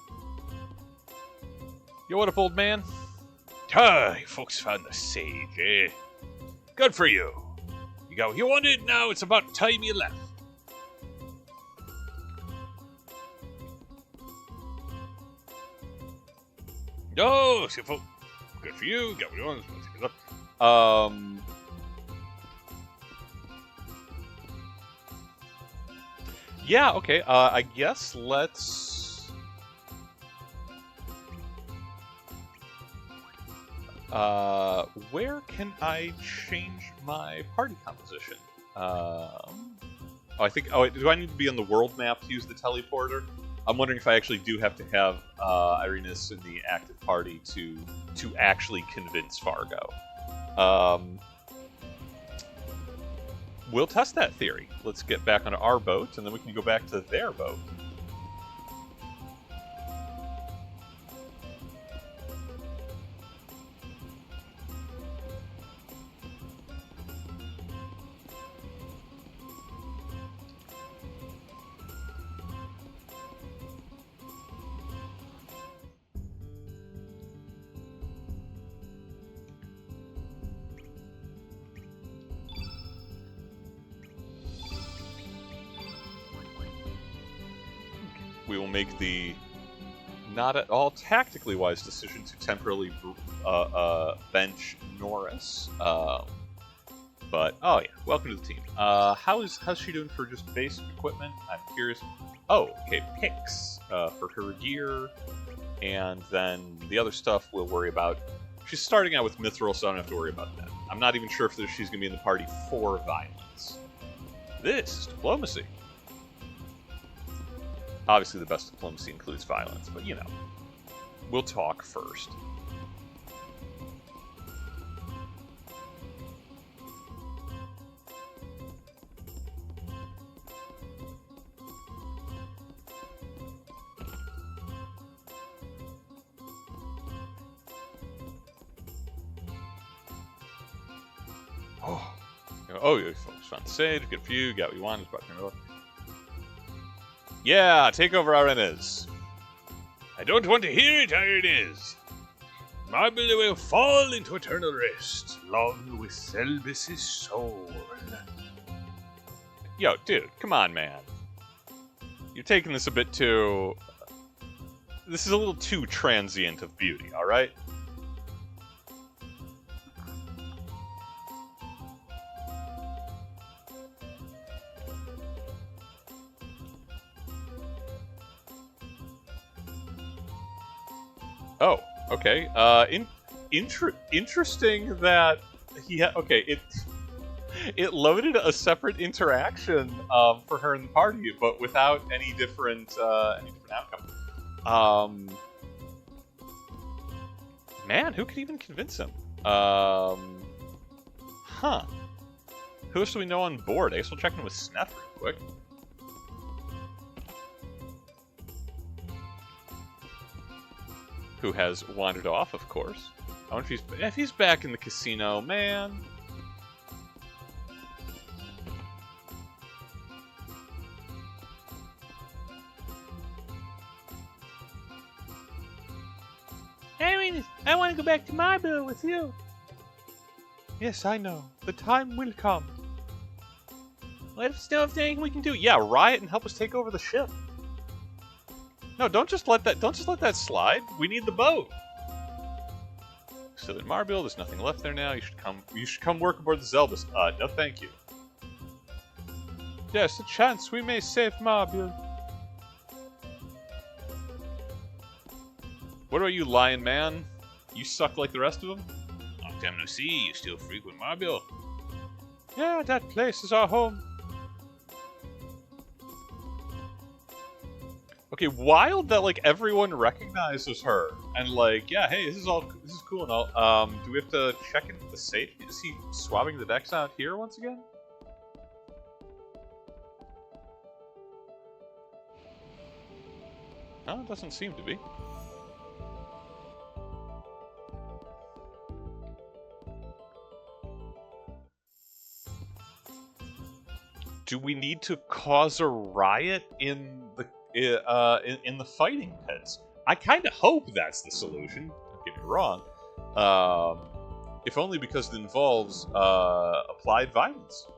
Yo, what up, old man? Ah, you folks found the sage, eh? Good for you. You got what you wanted, now it's about time you left. Oh, so good for you, got what you wanted. Yeah, okay, I guess let's... where can I change my party composition? Do I need to be on the world map to use the teleporter? I'm wondering if I actually do have to have Irenaeus in the active party to actually convince Fargo. We'll test that theory. Let's get back on our boat, and then we can go back to their boat. We will make the not at all tactically wise decision to temporarily bench Norris. But oh yeah, welcome to the team. How's she doing for just basic equipment? I'm curious. Oh, okay, picks for her gear, and then the other stuff we'll worry about. She's starting out with Mithril, so I don't have to worry about that. I'm not even sure if she's going to be in the party for violence. This is diplomacy. Obviously, the best diplomacy includes violence, but, we'll talk first. Oh, you folks found the sage, good for you, got what you wanted, yeah, take over Irenaeus. I don't want to hear it, Irenaeus. Marble will fall into eternal rest, along with Selbus's soul. Yo, dude, come on, man. You're taking this a bit too... This is a little too transient of beauty, alright? Oh, okay. Interesting that he it loaded a separate interaction for her in the party, but without any different outcome. Man, who could even convince him? Huh. Who else do we know on board? I guess we'll check in with Sneth real quick. Who has wandered off, of course. I wonder if he's back in the casino, man. I want to go back to my boat with you. Yes, I know. The time will come. What if still have anything we can do? Yeah, riot and help us take over the ship. No, don't just let that slide. We need the boat. Still in Marbil, there's nothing left there now. You should come work aboard the Zelbus. No thank you. There's a chance we may save Marbil. What about you, Lion Man? You suck like the rest of them? Long time no see, you still frequent Marbil? Yeah, that place is our home. Okay, wild that everyone recognizes her and yeah, hey, this is cool and all. Do we have to check in with the sage? Is he swabbing the decks out here once again? No, it doesn't seem to be. Do we need to cause a riot in the in the fighting pits? I kind of hope that's the solution. Don't get me wrong. If only because it involves applied violence.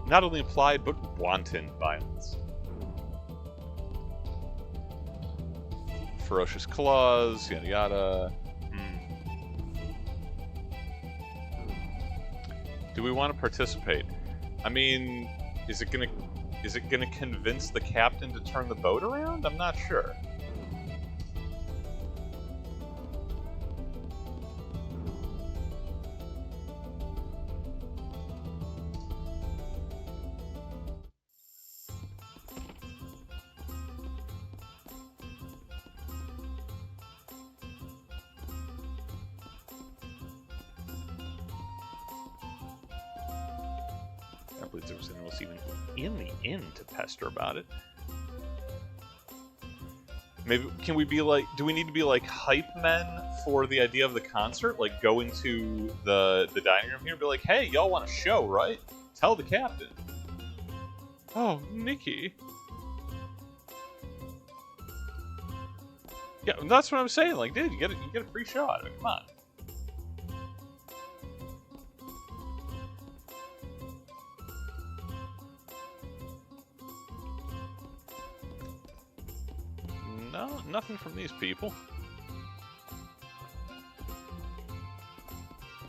Not only applied, but wanton violence. Ferocious claws, yada yada. Do we want to participate? I mean, is it gonna convince the captain to turn the boat around? I'm not sure. I believe there was anyone else even in the inn to pester about it. Maybe, can we be like, do we need to be like hype men for the idea of the concert? Like go into the dining room here and be like, hey, y'all want a show, right? Tell the captain. Oh, Nikki. Yeah, that's what I'm saying. Like, dude, you get a free show out of it. Come on. No, nothing from these people.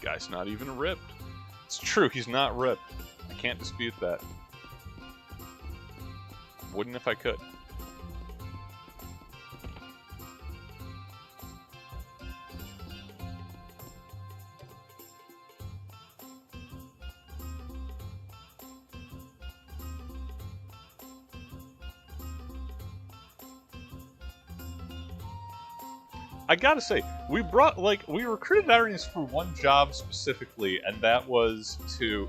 Guy's not even ripped. It's true, he's not ripped. I can't dispute that. Wouldn't if I could. I gotta say, we recruited Ironies for one job specifically, and that was to...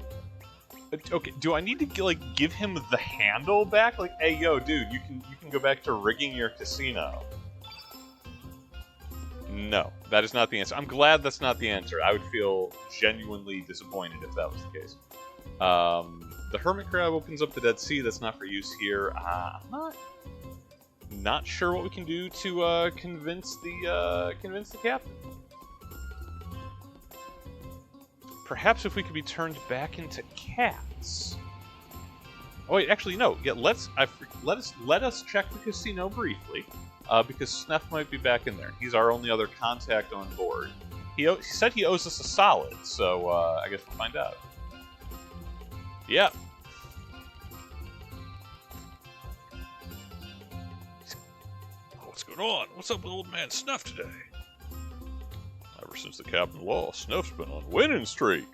Okay, do I need to, like, give him the handle back? Like, hey, yo, dude, you can go back to rigging your casino. No, that is not the answer. I'm glad that's not the answer. I would feel genuinely disappointed if that was the case. The Hermit Crab opens up the Dead Sea. That's not for use here. I'm not sure what we can do to convince the captain. Perhaps if we could be turned back into cats. Oh wait, actually no. Yeah, let us check the casino briefly, because Sneff might be back in there. He's our only other contact on board. He said he owes us a solid, so I guess we'll find out. Yeah. What's going on? What's up with old man Snuff today? Ever since the captain lost, Snuff's been on a winning streak.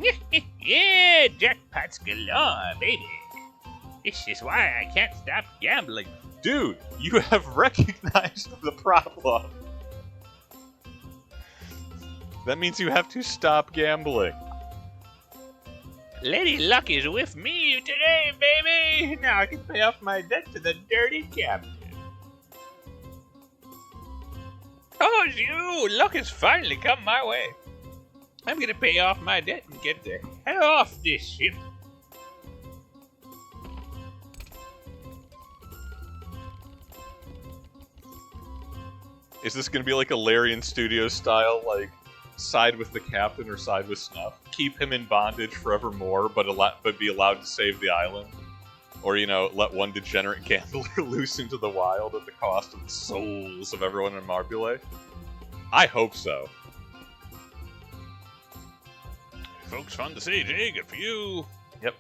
Yeah, jackpots galore, baby. This is why I can't stop gambling. Dude, you have recognized the problem. That means you have to stop gambling. Lady Luck is with me today, baby. Now I can pay off my debt to the dirty captain. Oh, you! Luck has finally come my way. I'm gonna pay off my debt and get the hell off this ship. Is this gonna be like a Larian Studios style, like side with the captain or side with Snuff? Keep him in bondage forevermore, but be allowed to save the island? Or, you know, let one degenerate gambler loose into the wild at the cost of the souls of everyone in Marbule? I hope so. Folks, fun to see, Jay. Good for you. Yep.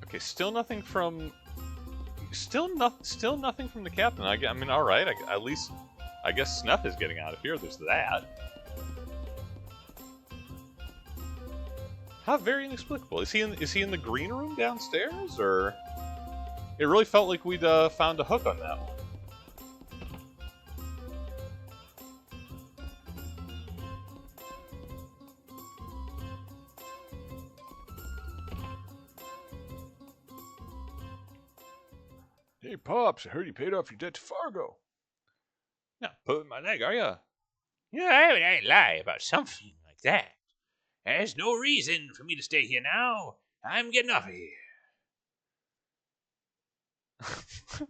Okay, still nothing from... Still nothing from the captain. I mean, alright, at least... I guess Snuff is getting out of here, there's that. How very inexplicable. Is he in the green room downstairs, or? It really felt like we'd found a hook on that one. Hey, Pops, I heard you paid off your debt to Fargo. Yeah, pulling my leg, are you? Yeah, I ain't lie about something like that. There's no reason for me to stay here now. I'm getting off of here.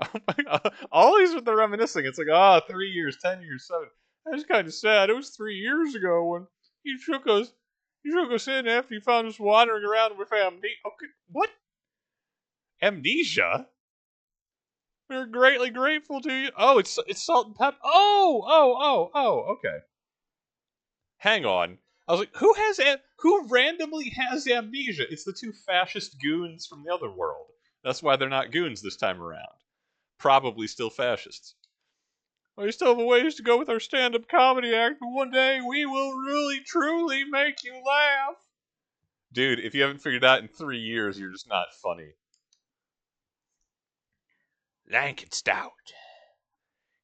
Oh my God. Always with the reminiscing. It's like, 3 years, 10 years, 7. That's kind of sad. It was 3 years ago when you took us in after you found us wandering around with amnesia. Okay, what? Amnesia? We were greatly grateful to you. Oh, it's salt and pepper. Oh, okay. Hang on. I was like, who randomly has amnesia? It's the two fascist goons from the other world. That's why they're not goons this time around. Probably still fascists. We still have a ways to go with our stand-up comedy act, but one day we will really, truly make you laugh. Dude, if you haven't figured it out in 3 years, you're just not funny. Lank and stout.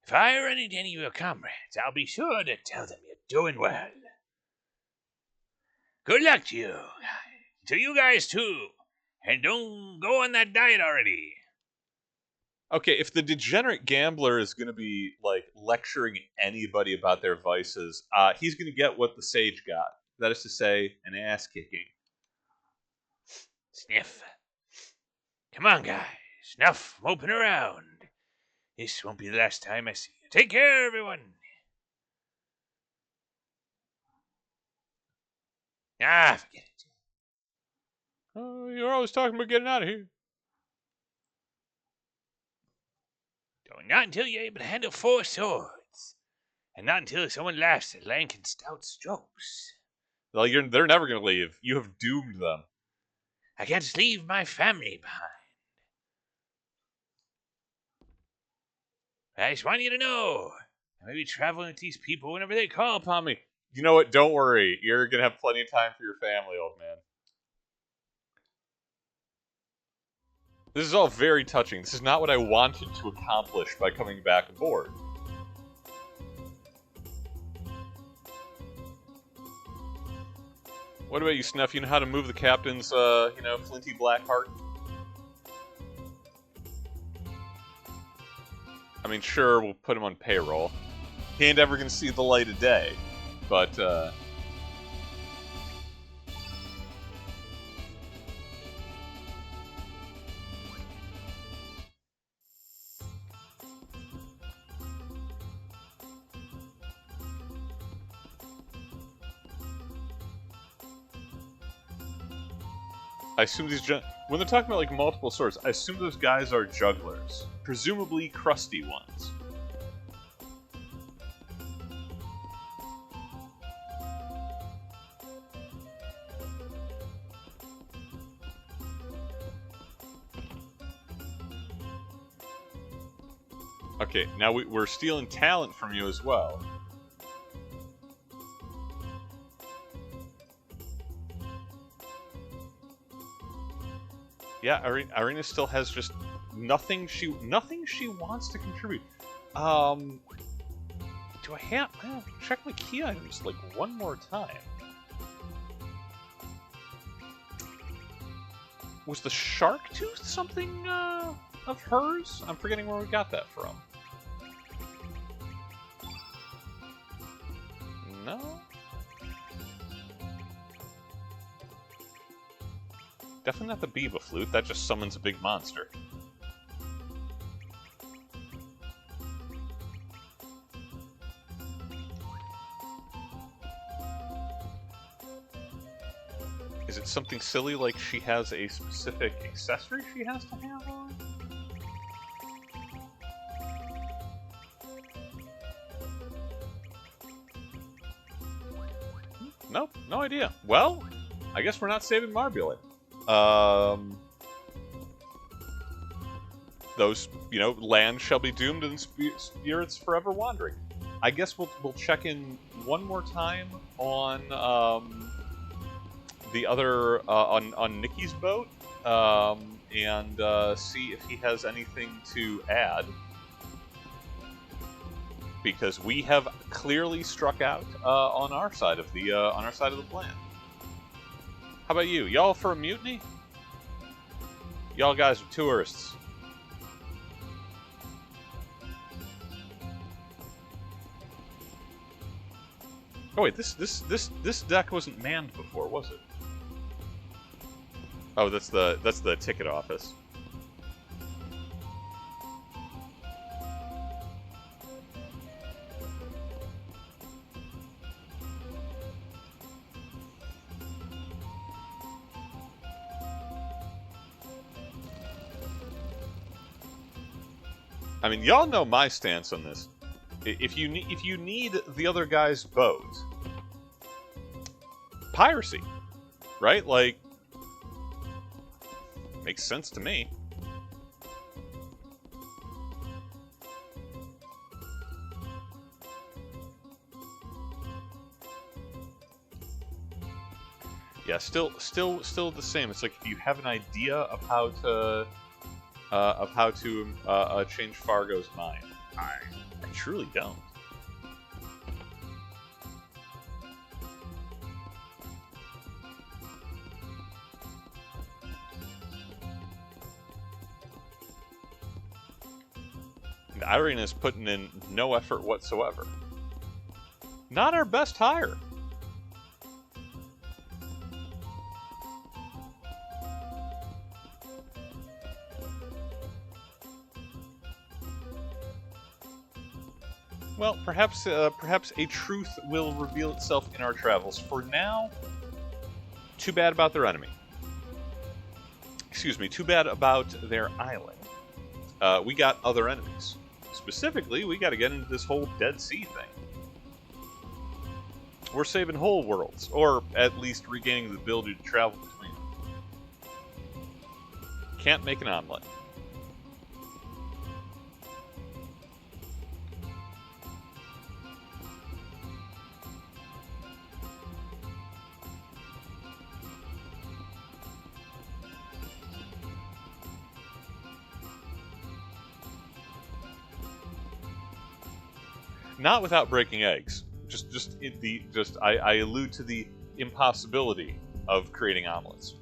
If I run into any of your comrades, I'll be sure to tell them you're doing well. Good luck to you. To you guys, too. And don't go on that diet already. Okay, if the degenerate gambler is going to be, like, lecturing anybody about their vices, he's going to get what the sage got. That is to say, an ass-kicking. Sniff. Come on, guys. Enough moping around. This won't be the last time I see you. Take care, everyone. Forget it. You're always talking about getting out of here. Not until you're able to handle 4 swords. And not until someone laughs at Lank and Stout's jokes. Well, they're never going to leave. You have doomed them. I can't just leave my family behind. I just want you to know, I may be traveling with these people whenever they call upon me. You know what? Don't worry. You're going to have plenty of time for your family, old man. This is all very touching. This is not what I wanted to accomplish by coming back aboard. What about you, Snuff? You know how to move the captain's, flinty black heart? I mean, sure, we'll put him on payroll. He ain't ever gonna see the light of day. But, I assume when they're talking about, like, multiple swords, I assume those guys are jugglers. Presumably crusty ones. Okay, now we're stealing talent from you as well. Yeah, Irina still has just nothing she wants to contribute. Do I have? I'll check my key items like one more time. Was the shark tooth something of hers? I'm forgetting where we got that from. No. Definitely not the Biba flute, that just summons a big monster. Is it something silly like she has a specific accessory she has to have on? Nope, no idea. Well, I guess we're not saving Marbula. Those, land shall be doomed and spirits forever wandering. I guess we'll check in one more time on the other on Nikki's boat and see if he has anything to add, because we have clearly struck out on our side of the plan. How about you? Y'all for a mutiny? Y'all guys are tourists. Oh wait, this deck wasn't manned before, was it? Oh, that's the ticket office. I mean, y'all know my stance on this. If you need the other guy's boat, piracy, right? Like, makes sense to me. Yeah, still the same. It's like if you have an idea of how to change Fargo's mind. I truly don't. And Irene is putting in no effort whatsoever. Not our best hire. Well, perhaps a truth will reveal itself in our travels. For now, too bad about their enemy. Excuse me, too bad about their island. We got other enemies. Specifically, we got to get into this whole Dead Sea thing. We're saving whole worlds, or at least regaining the ability to travel between them. Can't make an omelet. Not without breaking eggs. I allude to the impossibility of creating omelets.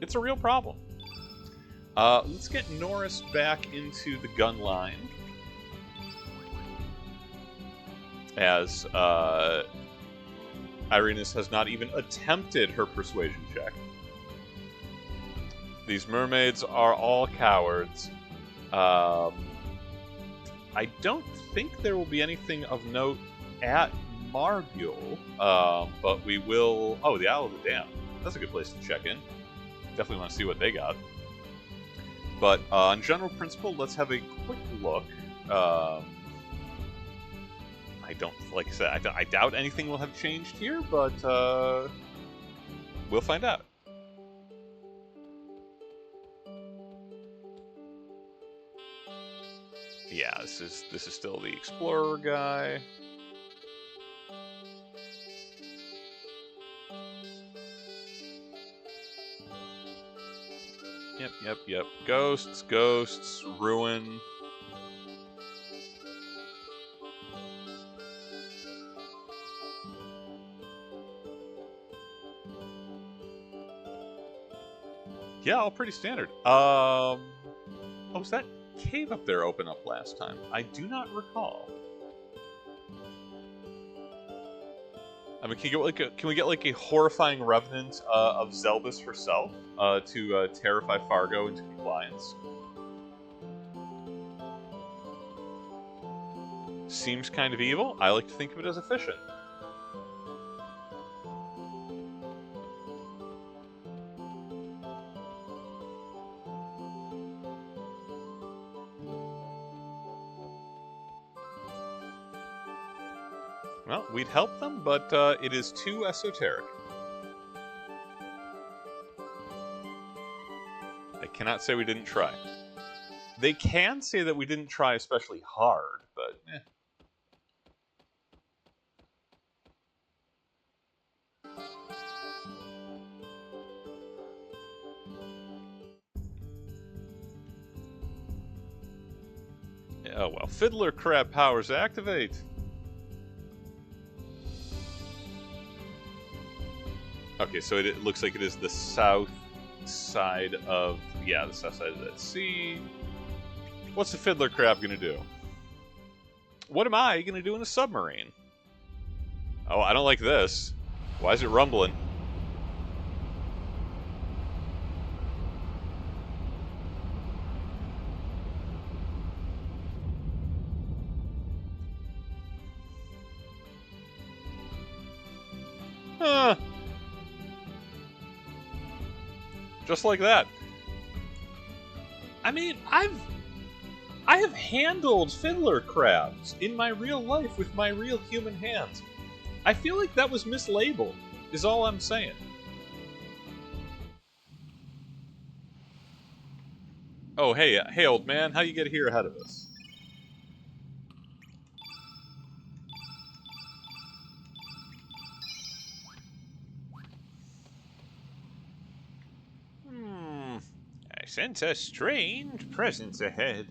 It's a real problem. Let's get Norris back into the gun line. As Irenaeus has not even attempted her persuasion check. These mermaids are all cowards. I don't think there will be anything of note at Margule, but we will... Oh, the Isle of the Damned. That's a good place to check in. Definitely want to see what they got. But on general principle, let's have a quick look. I don't... Like I said, I doubt anything will have changed here, but we'll find out. Yeah, this is still the Explorer guy. Yep. Ghosts, ruin. Yeah, all pretty standard. Oh, was that cave up there open up last time? I do not recall. I mean, can we get like a horrifying revenant of Zelbus herself to terrify Fargo into compliance? Seems kind of evil. I like to think of it as efficient. Well, we'd help them, but it is too esoteric. I cannot say we didn't try. They can say that we didn't try especially hard, but eh. Oh well, Fiddler Crab powers activate. Okay, so it looks like it is the south side of... Yeah, the south side of that sea. What's the Fiddler Crab going to do? What am I going to do in a submarine? Oh, I don't like this. Why is it rumbling? Huh. Just like that. I mean, I have handled fiddler crabs in my real life with my real human hands. I feel like that was mislabeled, is all I'm saying. Oh, hey, old man, how you get here ahead of us? I sense a strange presence ahead.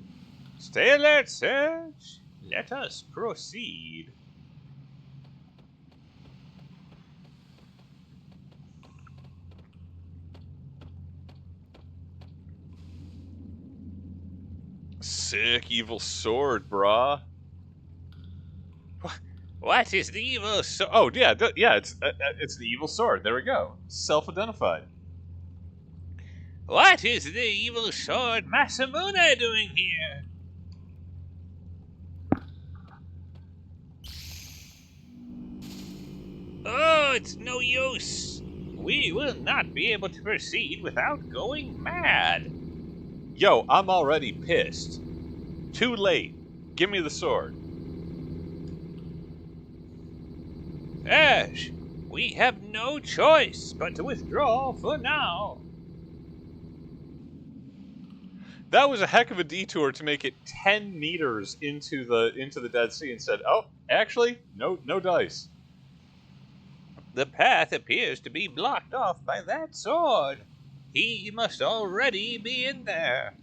Stay alert, Serge. Let us proceed. Sick evil sword, brah. What is the evil sword? Oh, yeah, it's the evil sword. There we go. Self-identified. What is the evil sword Masamune doing here? Oh, it's no use. We will not be able to proceed without going mad. Yo, I'm already pissed. Too late. Give me the sword. Ash, we have no choice but to withdraw for now. That was a heck of a detour to make it 10 meters into the Dead Sea and said, "Oh, actually, no dice." The path appears to be blocked off by that sword. He must already be in there.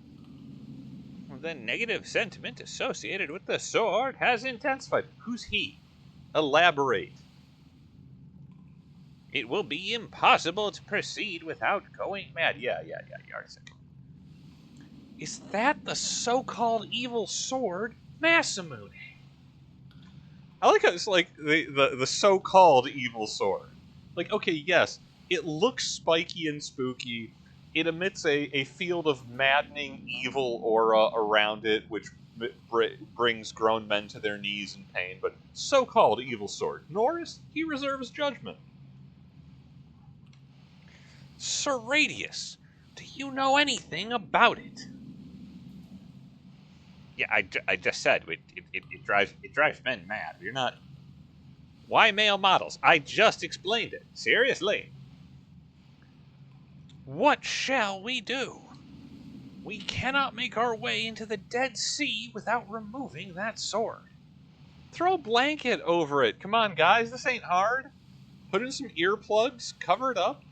The negative sentiment associated with the sword has intensified. Who's he? Elaborate. It will be impossible to proceed without going mad. Yeah, Yarsik. Is that the so-called evil sword, Masamune? I like how it's like the so-called evil sword. Like, okay, yes, it looks spiky and spooky. It emits a field of maddening evil aura around it, which brings grown men to their knees in pain. But so-called evil sword. Norris, he reserves judgment. Sir Radius, do you know anything about it? Yeah, I just said it drives men mad. You're not. Why male models? I just explained it. Seriously. What shall we do? We cannot make our way into the Dead Sea without removing that sword. Throw a blanket over it. Come on, guys, this ain't hard. Put in some earplugs, cover it up.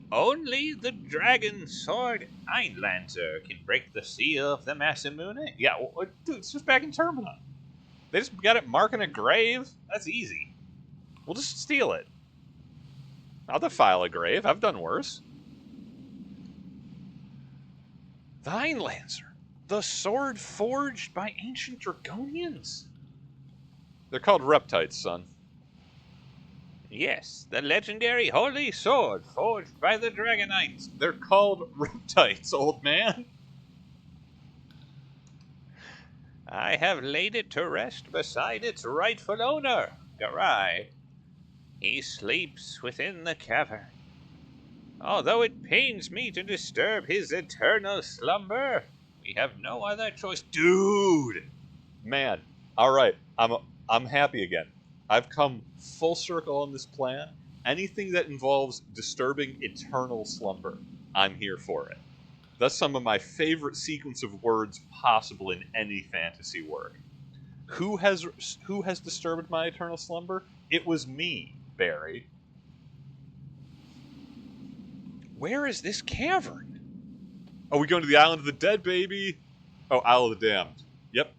Only the dragon sword Einlancer can break the seal of the Masamune. Yeah, well, dude, it's just back in Termina. They just got it marking a grave. That's easy. We'll just steal it. I'll defile a grave. I've done worse. The Einlancer, the sword forged by ancient Dragonians? They're called reptites, son. Yes, the legendary holy sword forged by the Dragonites. They're called reptites, old man. I have laid it to rest beside its rightful owner, Garai. He sleeps within the cavern. Although it pains me to disturb his eternal slumber, we have no other choice. Dude! Man, alright, I'm happy again. I've come full circle on this plan. Anything that involves disturbing eternal slumber, I'm here for it. That's some of my favorite sequence of words possible in any fantasy work. Who has disturbed my eternal slumber? It was me, Barry. Where is this cavern? Oh, we going to the Island of the Dead, baby! Oh, Isle of the Damned. Yep.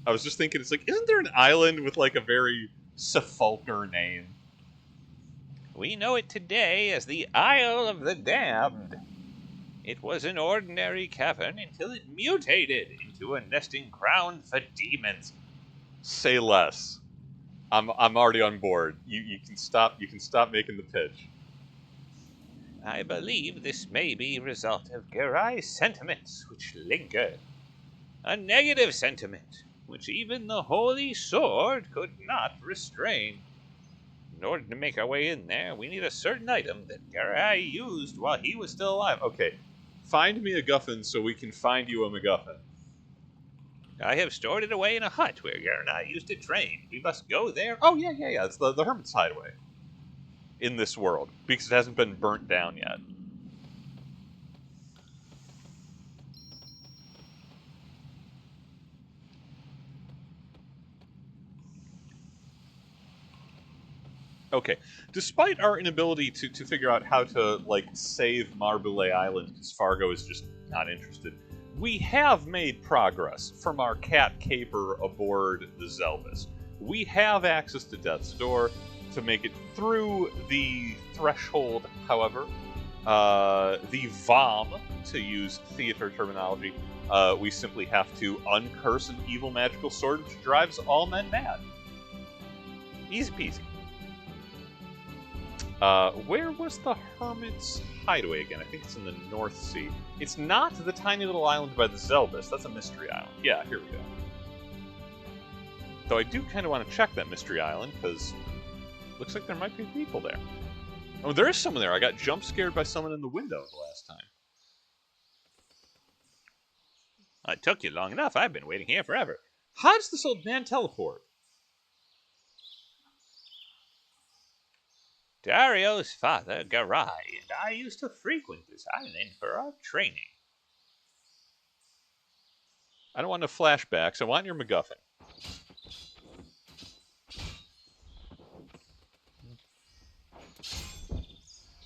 I was just thinking, it's like, isn't there an island with like a very sepulcher name? We know it today as the Isle of the Damned. It was an ordinary cavern until it mutated into a nesting ground for demons. Say less. I'm already on board. You can stop making the pitch. I believe this may be a result of Garai's sentiments which linger. A negative sentiment, which even the Holy Sword could not restrain. In order to make our way in there, we need a certain item that Garai used while he was still alive. Okay, find me a guffin so we can find you a MacGuffin. I have stored it away in a hut where Garai used to train. We must go there. Oh, yeah. It's the Hermit's Hideaway. In this world. Because it hasn't been burnt down yet. Okay. Despite our inability to figure out how to, like, save Marbule Island, because Fargo is just not interested, we have made progress from our cat caper aboard the Zelvis. We have access to Death's Door. To make it through the threshold, however, the VOM, to use theater terminology, we simply have to uncurse an evil magical sword which drives all men mad. Easy peasy. Where was the Hermit's Hideaway again? I think it's in the North Sea. It's not the tiny little island by the Zelvis. That's a mystery island. Yeah, here we go. Though I do kind of want to check that mystery island, because looks like there might be people there. Oh, there is someone there. I got jump scared by someone in the window the last time. It took you long enough. I've been waiting here forever. How does this old man teleport? Dario's father, Garai, and I used to frequent this island for our training. I don't want no flashbacks. I want your MacGuffin.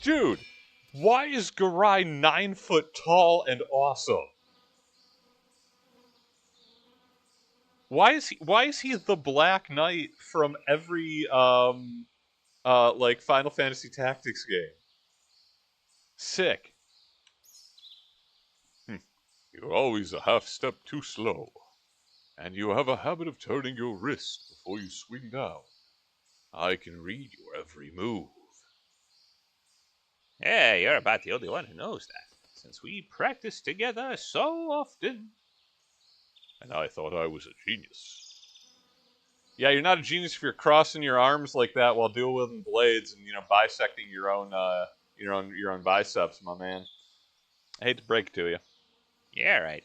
Dude, why is Garai 9 foot tall and awesome? Why is he the Black Knight from every like Final Fantasy Tactics game? Sick. You're always a half step too slow, and you have a habit of turning your wrist before you swing down. I can read your every move. Yeah, you're about the only one who knows that, since we practice together so often. And I thought I was a genius. Yeah, you're not a genius if you're crossing your arms like that while dual wielding blades and bisecting your own biceps, my man. I hate to break it to you. Yeah, right.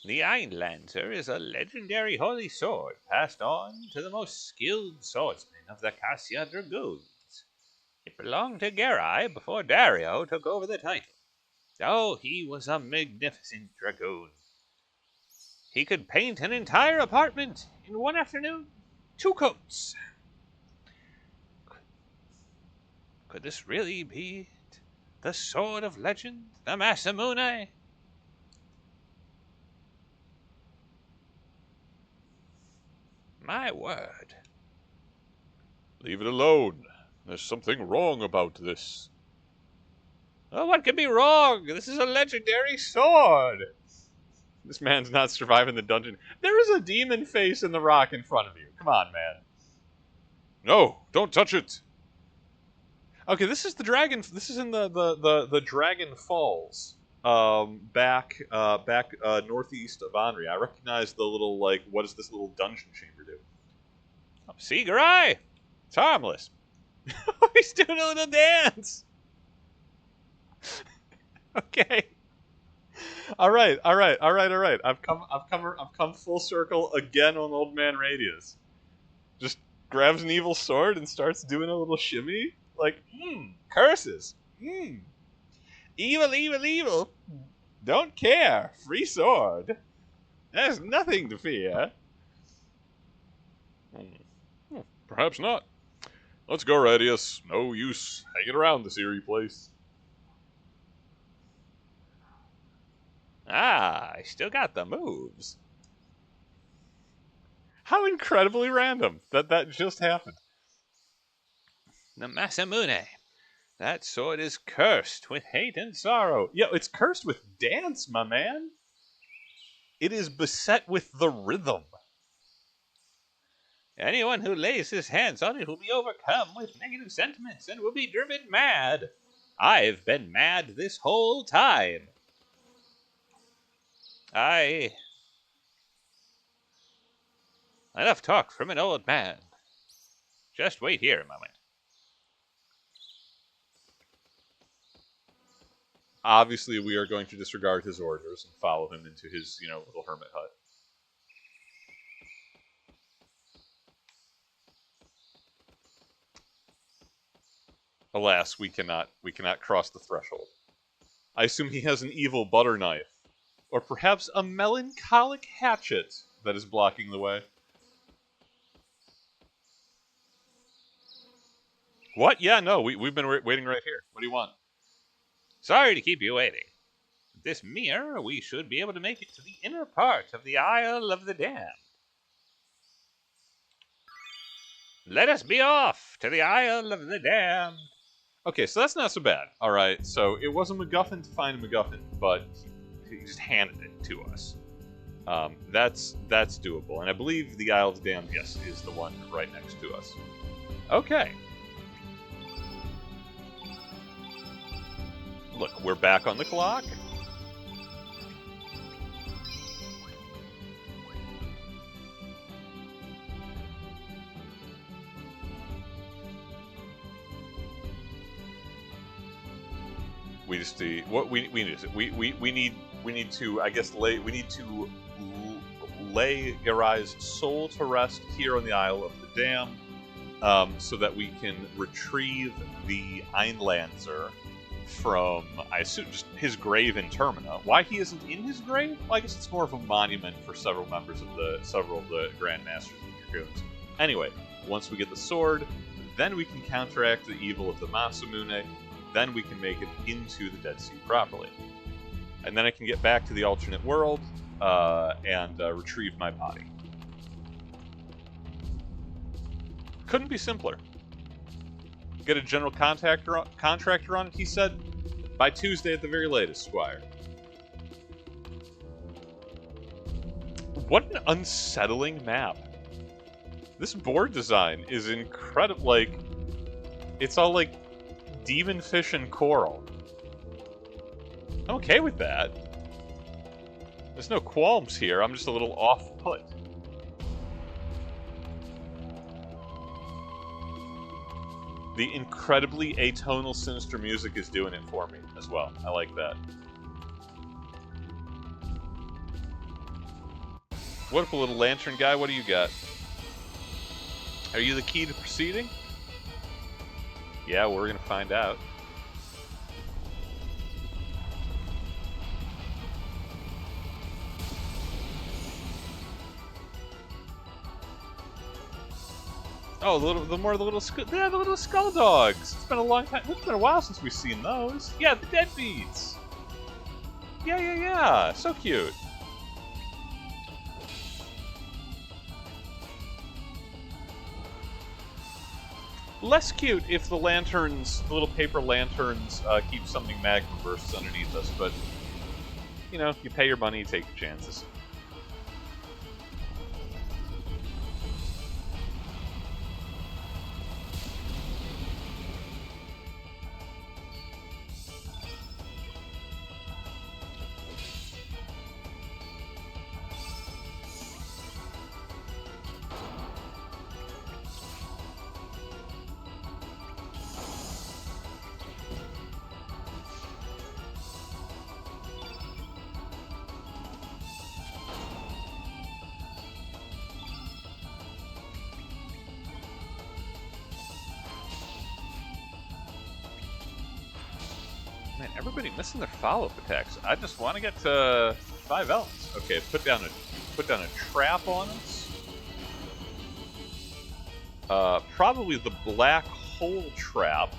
The Einlancer is a legendary holy sword passed on to the most skilled swordsmen of the Cassia Dragoons. It belonged to Garai before Dario took over the title. Oh, he was a magnificent dragoon. He could paint an entire apartment in one afternoon. 2 coats. Could this really be the sword of legend, the Masamune? My word. Leave it alone. There's something wrong about this. Oh, what could be wrong? This is a legendary sword. This man's not surviving the dungeon. There is a demon face in the rock in front of you. Come on, man. No, don't touch it. Okay, this is the dragon. This is in the Dragon Falls, back northeast of Anri. I recognize the little what does this little dungeon chamber do? Oh, see, Garai? It's harmless. He's doing a little dance. Okay. All right. I've come full circle again on Old Man Radius. Just grabs an evil sword and starts doing a little shimmy. Curses. Evil. Don't care. Free sword. There's nothing to fear. Perhaps not. Let's go, Radius. No use hanging around this eerie place. Ah, I still got the moves. How incredibly random that just happened. The Masamune. That sword is cursed with hate and sorrow. Yeah, it's cursed with dance, my man. It is beset with the rhythm. Anyone who lays his hands on it will be overcome with negative sentiments and will be driven mad. I've been mad this whole time. Enough talk from an old man. Just wait here a moment. Obviously, we are going to disregard his orders and follow him into his, little hermit hut. Alas, we cannot cross the threshold. I assume he has an evil butter knife, or perhaps a melancholic hatchet that is blocking the way. What? Yeah, no, we've been waiting right here. What do you want? Sorry to keep you waiting. With this mirror, we should be able to make it to the inner part of the Isle of the Damned. Let us be off to the Isle of the Damned. Okay, so that's not so bad. All right, so it was a MacGuffin to find a MacGuffin, but he just handed it to us. That's doable, and I believe the Isle of the Damned, yes, is the one right next to us. Okay. Look, we're back on the clock. We just see what we need. We need to, I guess, lay Garai's soul to rest here on the Isle of the Damned, so that we can retrieve the Einlanzer from, I assume, just his grave in Termina. Why he isn't in his grave? Well, I guess it's more of a monument for several of the Grandmasters of Dragoons. Anyway, once we get the sword, then we can counteract the evil of the Masamune. Then we can make it into the Dead Sea properly. And then I can get back to the alternate world and retrieve my body. Couldn't be simpler. Get a general contractor on it, he said. By Tuesday at the very latest, Squire. What an unsettling map. This board design is incredible. Like, it's all like demon fish and coral. I'm okay with that. There's no qualms here. I'm just a little off-put. The incredibly atonal, sinister music is doing it for me as well. I like that. What up, a little lantern guy? What do you got? Are you the key to proceeding? Yeah, we're gonna find out. Oh, the little skull dogs. It's been a long time. It's been a while since we've seen those. Yeah, the deadbeats. Yeah. So cute. Less cute if the lanterns, the little paper lanterns, keep something magma bursts underneath us, but, you pay your money, you take your chances. Man, everybody missing their follow-up attacks. I just want to get to 5 elements. Okay, put down a trap on us. Probably the black hole trap.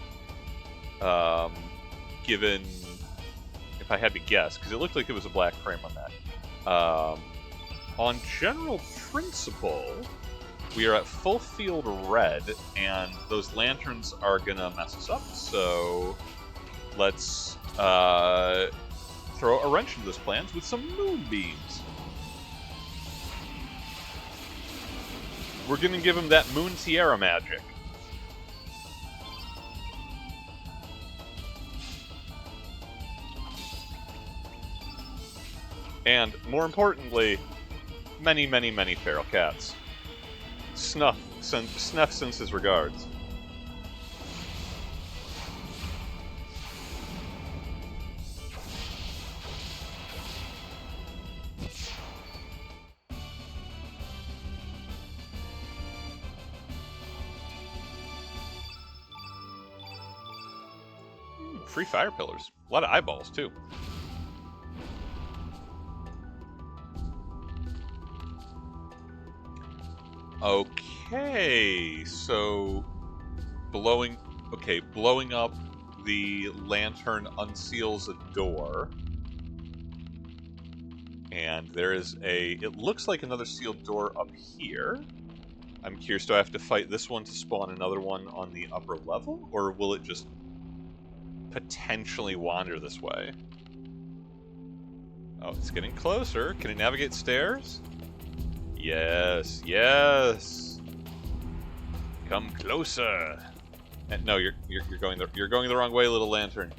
Given, if I had to guess, because it looked like it was a black frame on that. On general principle, we are at full field red, and those lanterns are gonna mess us up, so let's throw a wrench into those plans with some moonbeams. We're gonna give him that Moon Tiara magic. And, more importantly, many, many, many feral cats. Snuff sends his regards. Free fire pillars. A lot of eyeballs, too. Okay, so blowing up the lantern unseals a door. And there is it looks like another sealed door up here. I'm curious, do I have to fight this one to spawn another one on the upper level? Or will it just potentially wander this way? Oh, it's getting closer. Can it navigate stairs? Yes, yes. Come closer. And no, you're going the wrong way, little lantern.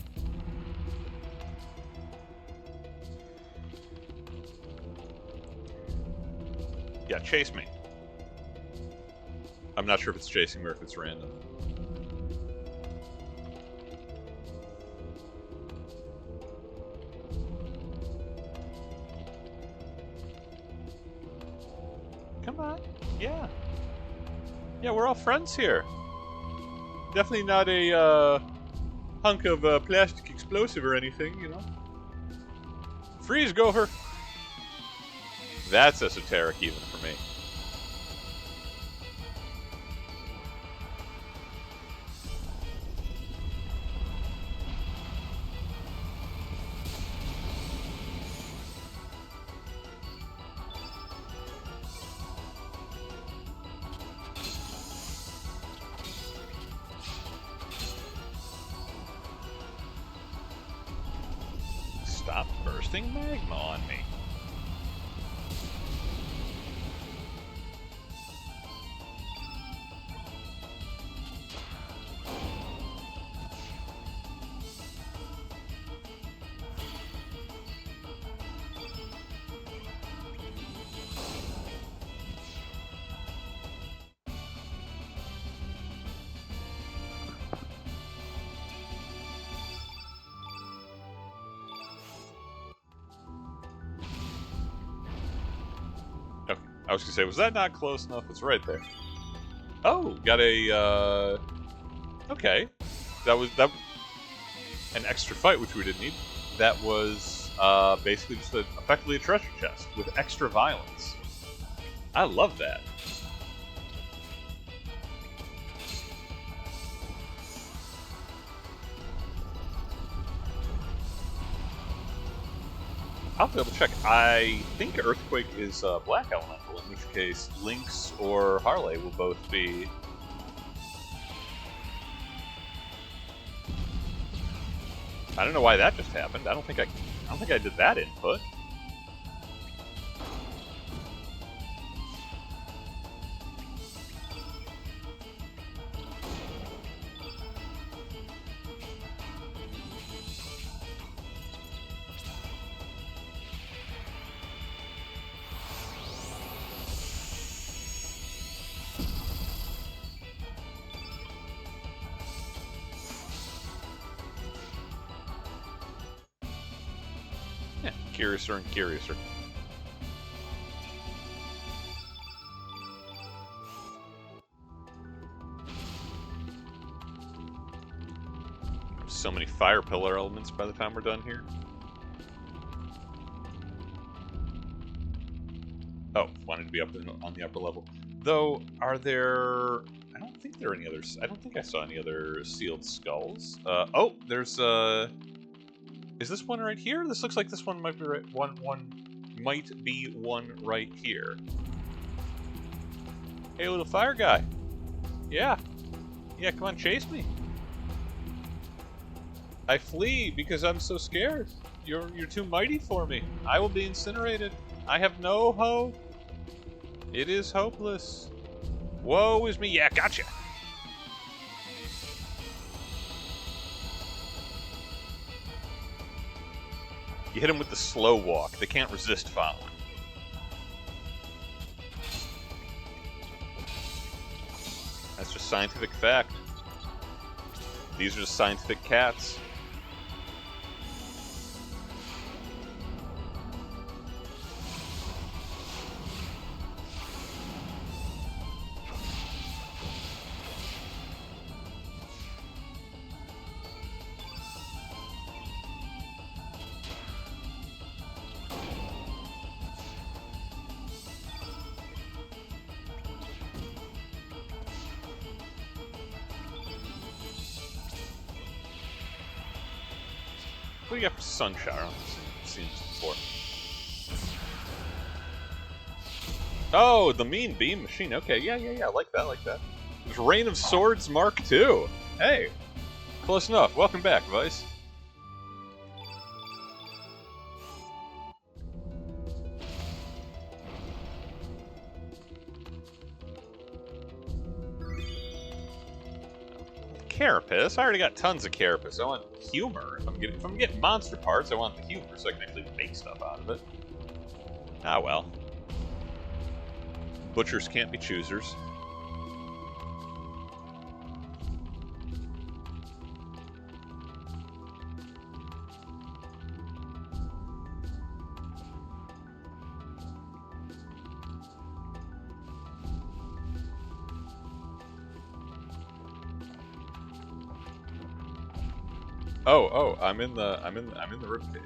Yeah, chase me. I'm not sure if it's chasing me or if it's random. Come on. Yeah. Yeah, we're all friends here. Definitely not a hunk of plastic explosive or anything, you know. Freeze, Gopher. That's esoteric even for me. Stop bursting magma on me. I was gonna say, was that not close enough? It's right there. Oh, got a, okay. That was an extra fight, which we didn't need. That was, basically just effectively a treasure chest with extra violence. I love that. I'll double check. I think Earthquake is Black Elemental, in which case Lynx or Harley will both be. I don't know why that just happened. I don't think I did that input. Yeah, curiouser and curiouser. So many fire pillar elements by the time we're done here. Oh, wanted to be up on the upper level. Though, are there... I don't think there are any others. I don't think I saw any other sealed skulls. Oh, there's is this one right here? This looks like this one might be right. One might be one right here. Hey, little fire guy. Yeah. Yeah, come on, chase me. I flee because I'm so scared. You're too mighty for me. I will be incinerated. I have no hope. It is hopeless. Woe is me. Yeah, gotcha. You hit them with the slow walk. They can't resist following. That's just scientific fact. These are just scientific cats. What do you got for Sunshine on this scenes before? Oh, the mean beam machine. Okay, yeah, like that. There's Rain of Swords Mark II. Hey, close enough. Welcome back, Vice. Carapace? I already got tons of Carapace. I want humor. If I'm getting monster parts, I want the humor so I can actually make stuff out of it. Ah, well. Butchers can't be choosers. Oh, I'm in the ribcage.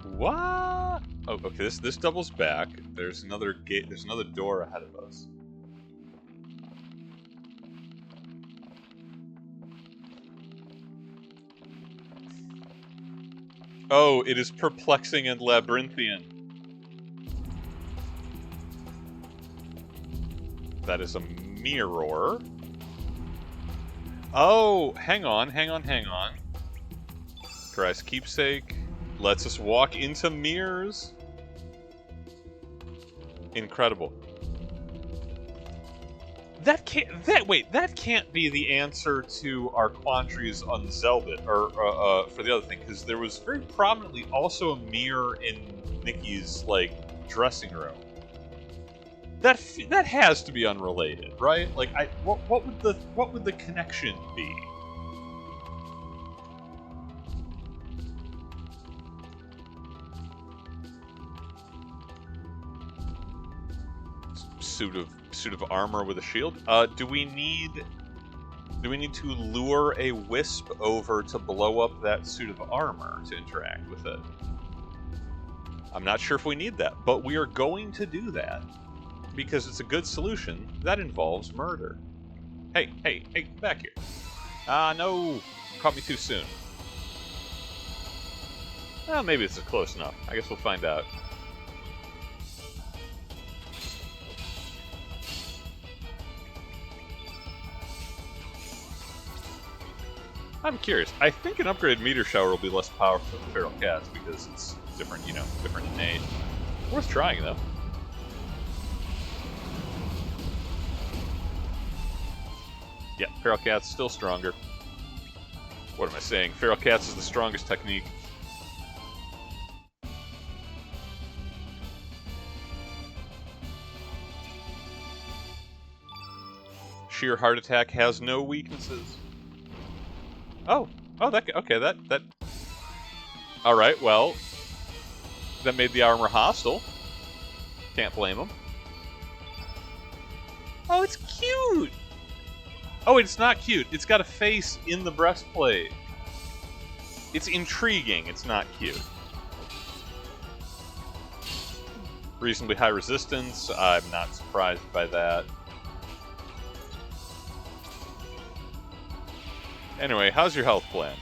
What? Oh, okay. This doubles back. There's another gate. There's another door ahead of us. Oh, it is perplexing and labyrinthian. That is a mirror. Oh, hang on. Garai's keepsake lets us walk into mirrors. Incredible. That can't be the answer to our quandaries on Zelbit, or for the other thing, because there was very prominently also a mirror in Nikki's dressing room. That has to be unrelated, right? What would the connection be? Suit of armor with a shield. Do we need to lure a wisp over to blow up that suit of armor to interact with it? I'm not sure if we need that, but we are going to do that. Because it's a good solution that involves murder. Hey, back here. Ah, no. Caught me too soon. Well, maybe this is close enough. I guess we'll find out. I'm curious. I think an upgraded meteor shower will be less powerful than feral cats because it's different, different innate. Worth trying, though. Yeah, feral cat's still stronger. What am I saying? Feral cats is the strongest technique. Sheer heart attack has no weaknesses. Oh, that. All right, well, that made the armor hostile. Can't blame him. Oh, it's cute. Oh, it's not cute. It's got a face in the breastplate. It's intriguing. It's not cute. Reasonably high resistance. I'm not surprised by that. Anyway, how's your health plan?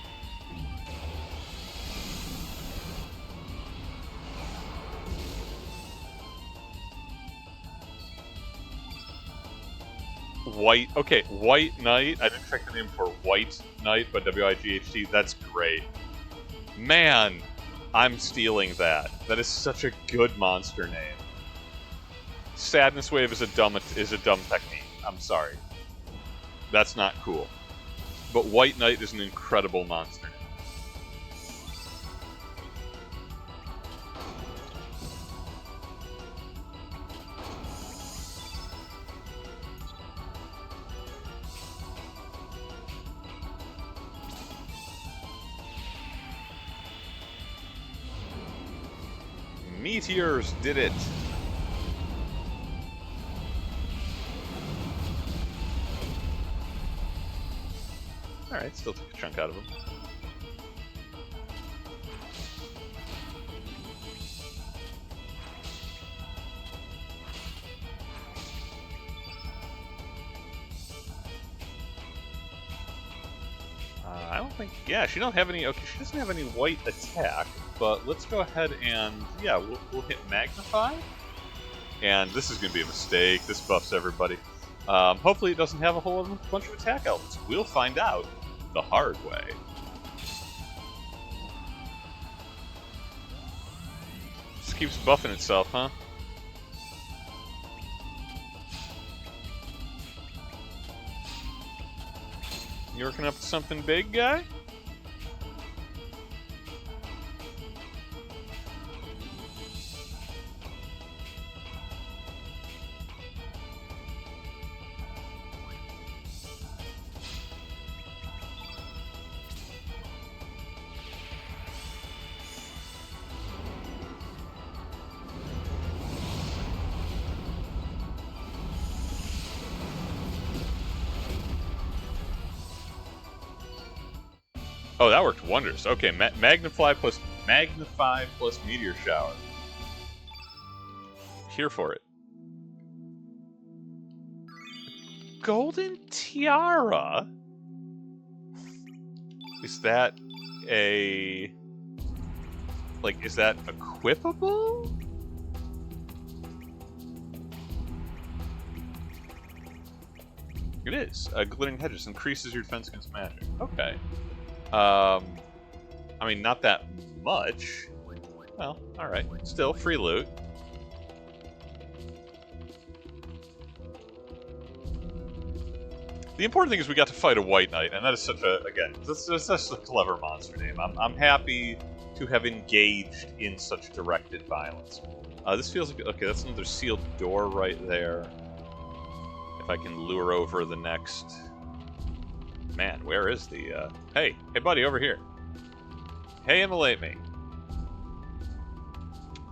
White. Okay, White Knight. I didn't check the name for White Knight, but W-I-G-H-T. That's great. Man, I'm stealing that. That is such a good monster name. Sadness Wave is a dumb technique. I'm sorry. That's not cool. But White Knight is an incredible monster name. Meteors did it. Alright, still took a chunk out of him. I don't think... Yeah, she don't have any... Okay, she doesn't have any white attack, but let's go ahead and... Yeah, we'll hit Magnify. And this is going to be a mistake. This buffs everybody. Hopefully it doesn't have a whole bunch of attack elements. We'll find out the hard way. Just keeps buffing itself, huh? You working up to something big, guy? Oh, that worked wonders. Okay, Magnify plus Meteor Shower. Here for it. Golden Tiara? Is that a... Like, is that equipable? It is. Glittering Hedges increases your defense against magic. Okay. I mean, not that much. Well, alright. Still, free loot. The important thing is we got to fight a White Knight, and that is such a, again, that's such a clever monster name. I'm happy to have engaged in such directed violence. This feels like, okay, that's another sealed door right there. If I can lure over the next... Man, where is the, Hey buddy, over here. Hey, immolate me.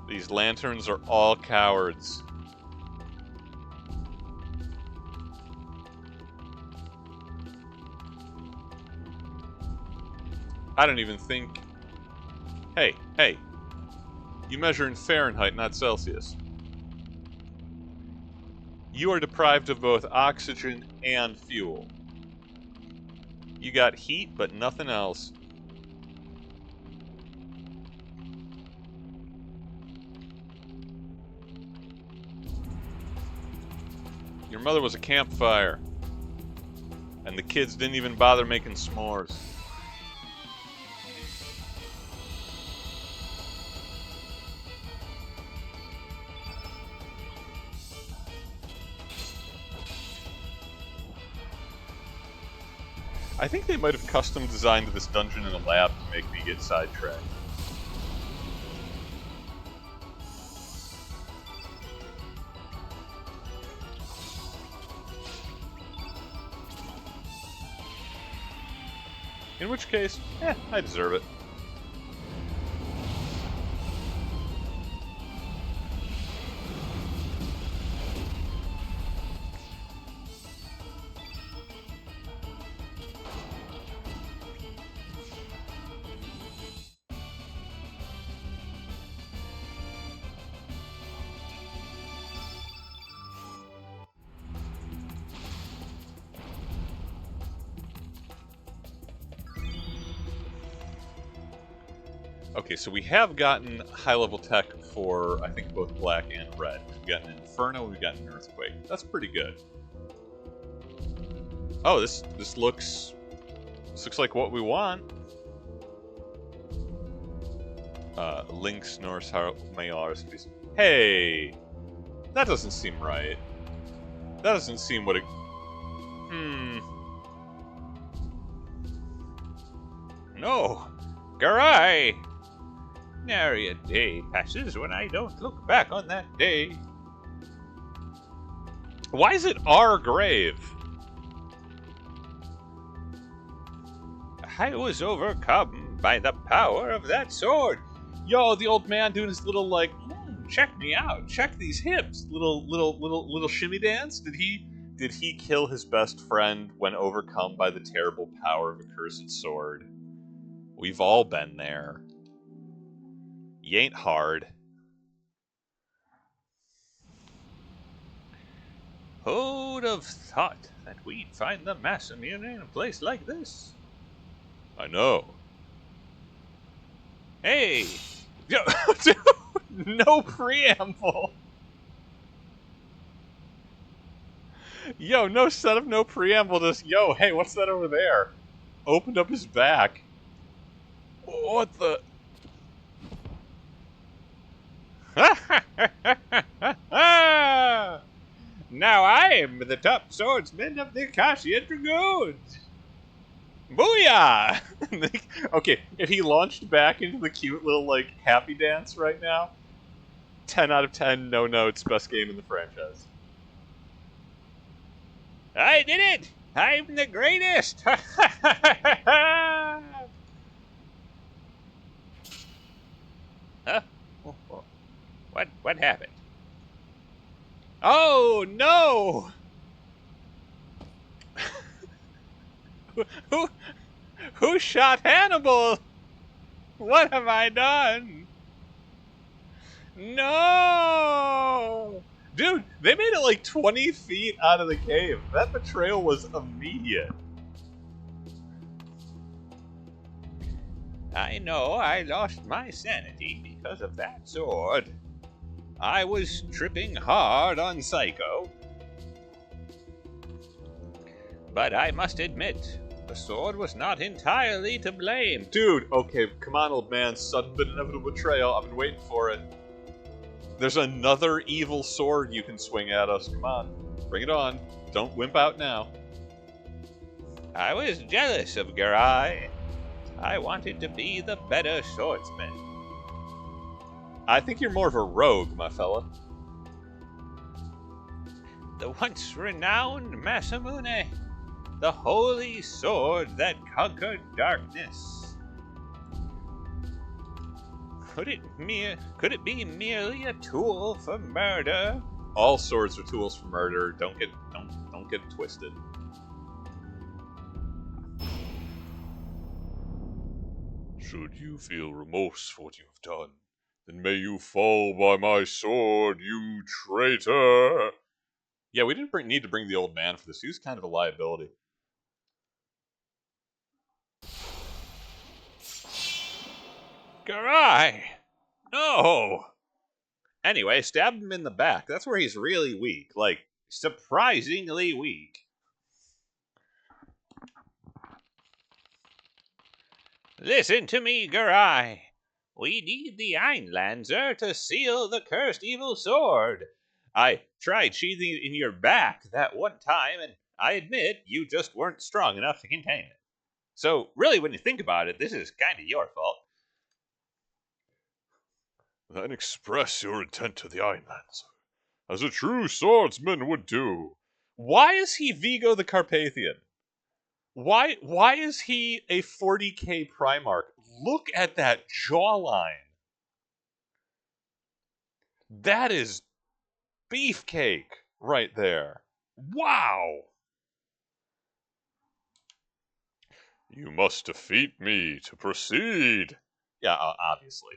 These lanterns are all cowards. I don't even think... Hey. You measure in Fahrenheit, not Celsius. You are deprived of both oxygen and fuel. You got heat, but nothing else. Your mother was a campfire. And the kids didn't even bother making s'mores. I think they might have custom designed this dungeon in a lab to make me get sidetracked. In which case, I deserve it. Okay, so we have gotten high-level tech for, I think, both black and red. We've gotten an Inferno, we've gotten an Earthquake. That's pretty good. Oh, this looks like what we want. Links Norse Mayars. Hey, that doesn't seem right. That doesn't seem what it. No, Garai. Nary a day passes when I don't look back on that day. Why is it our grave? I was overcome by the power of that sword. Yo, the old man doing his little like, check me out, check these hips, little shimmy dance. Did he kill his best friend when overcome by the terrible power of a cursed sword? We've all been there. You ain't hard. Who'd have thought that we'd find the Massamune in a place like this? I know. Hey! Yo, dude, no preamble. Yo, no setup, no preamble. Just, yo, hey, what's that over there? Opened up his back. What the? Now I'm the top swordsman of the Carpathian Dragoons! Booyah! Okay, if he launched back into the cute little, like, happy dance right now, 10 out of 10, no notes, best game in the franchise. I did it! I'm the greatest! Huh? What happened? Oh, no! Who shot Hannibal? What have I done? No! Dude, they made it like 20 feet out of the cave. That betrayal was immediate. I know I lost my sanity because of that sword. I was tripping hard on Psycho. But I must admit, the sword was not entirely to blame. Dude, okay, come on, old man. Sudden but inevitable betrayal. I've been waiting for it. There's another evil sword you can swing at us. Come on. Bring it on. Don't wimp out now. I was jealous of Garai. I wanted to be the better swordsman. I think you're more of a rogue, my fella. The once renowned Masamune, the holy sword that conquered darkness. Could it be merely a tool for murder? All swords are tools for murder. Don't get it twisted. Should you feel remorse for what you have done, then may you fall by my sword, you traitor! Yeah, we didn't need to bring the old man for this. He was kind of a liability. Garai! No! Anyway, stab him in the back. That's where he's really weak. Like, surprisingly weak. Listen to me, Garai. We need the Einlanzer to seal the cursed evil sword. I tried sheathing it in your back that one time, and I admit you just weren't strong enough to contain it. So, really, when you think about it, this is kind of your fault. Then express your intent to the Einlanzer, as a true swordsman would do. Why is he Vigo the Carpathian? Why is he a 40k Primarch? Look at that jawline. That is beefcake right there. Wow. You must defeat me to proceed. Yeah, obviously.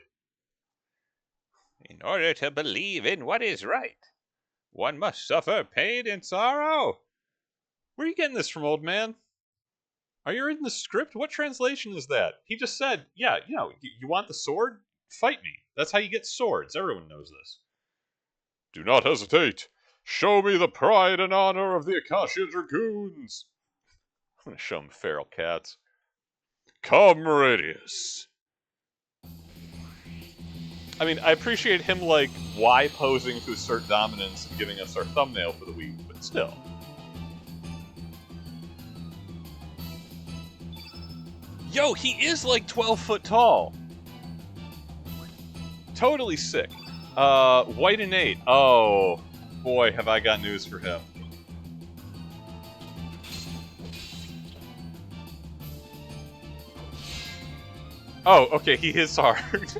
In order to believe in what is right, one must suffer pain and sorrow. Where are you getting this from, old man? Are you reading the script? What translation is that? He just said, yeah, you want the sword? Fight me. That's how you get swords. Everyone knows this. Do not hesitate. Show me the pride and honor of the Akashian Dragoons. gonna show him feral cats. Come, Radius. I mean, I appreciate him, like, Y posing to assert dominance and giving us our thumbnail for the week, but still. Yo, he is like 12 foot tall. Totally sick. White innate. Oh, boy, have I got news for him. Oh, okay, he is hard.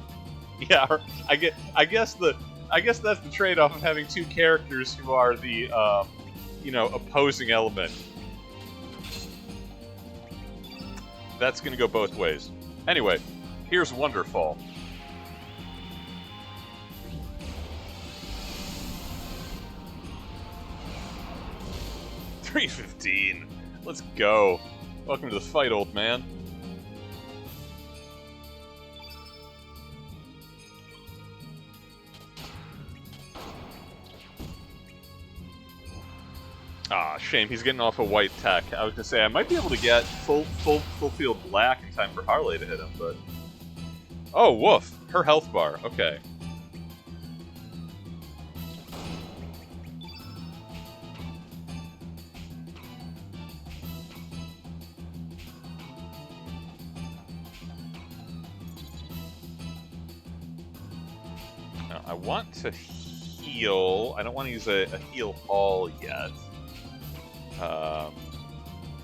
Yeah, I guess that's the trade-off of having two characters who are the opposing element. That's gonna go both ways. Anyway, here's Wonderfall. $315. Let's go. Welcome to the fight, old man. Ah, shame. He's getting off a white tech. I was gonna say I might be able to get full field black in time for Harley to hit him, but oh, woof! Her health bar. Okay. Now, I want to heal. I don't want to use a heal all yet.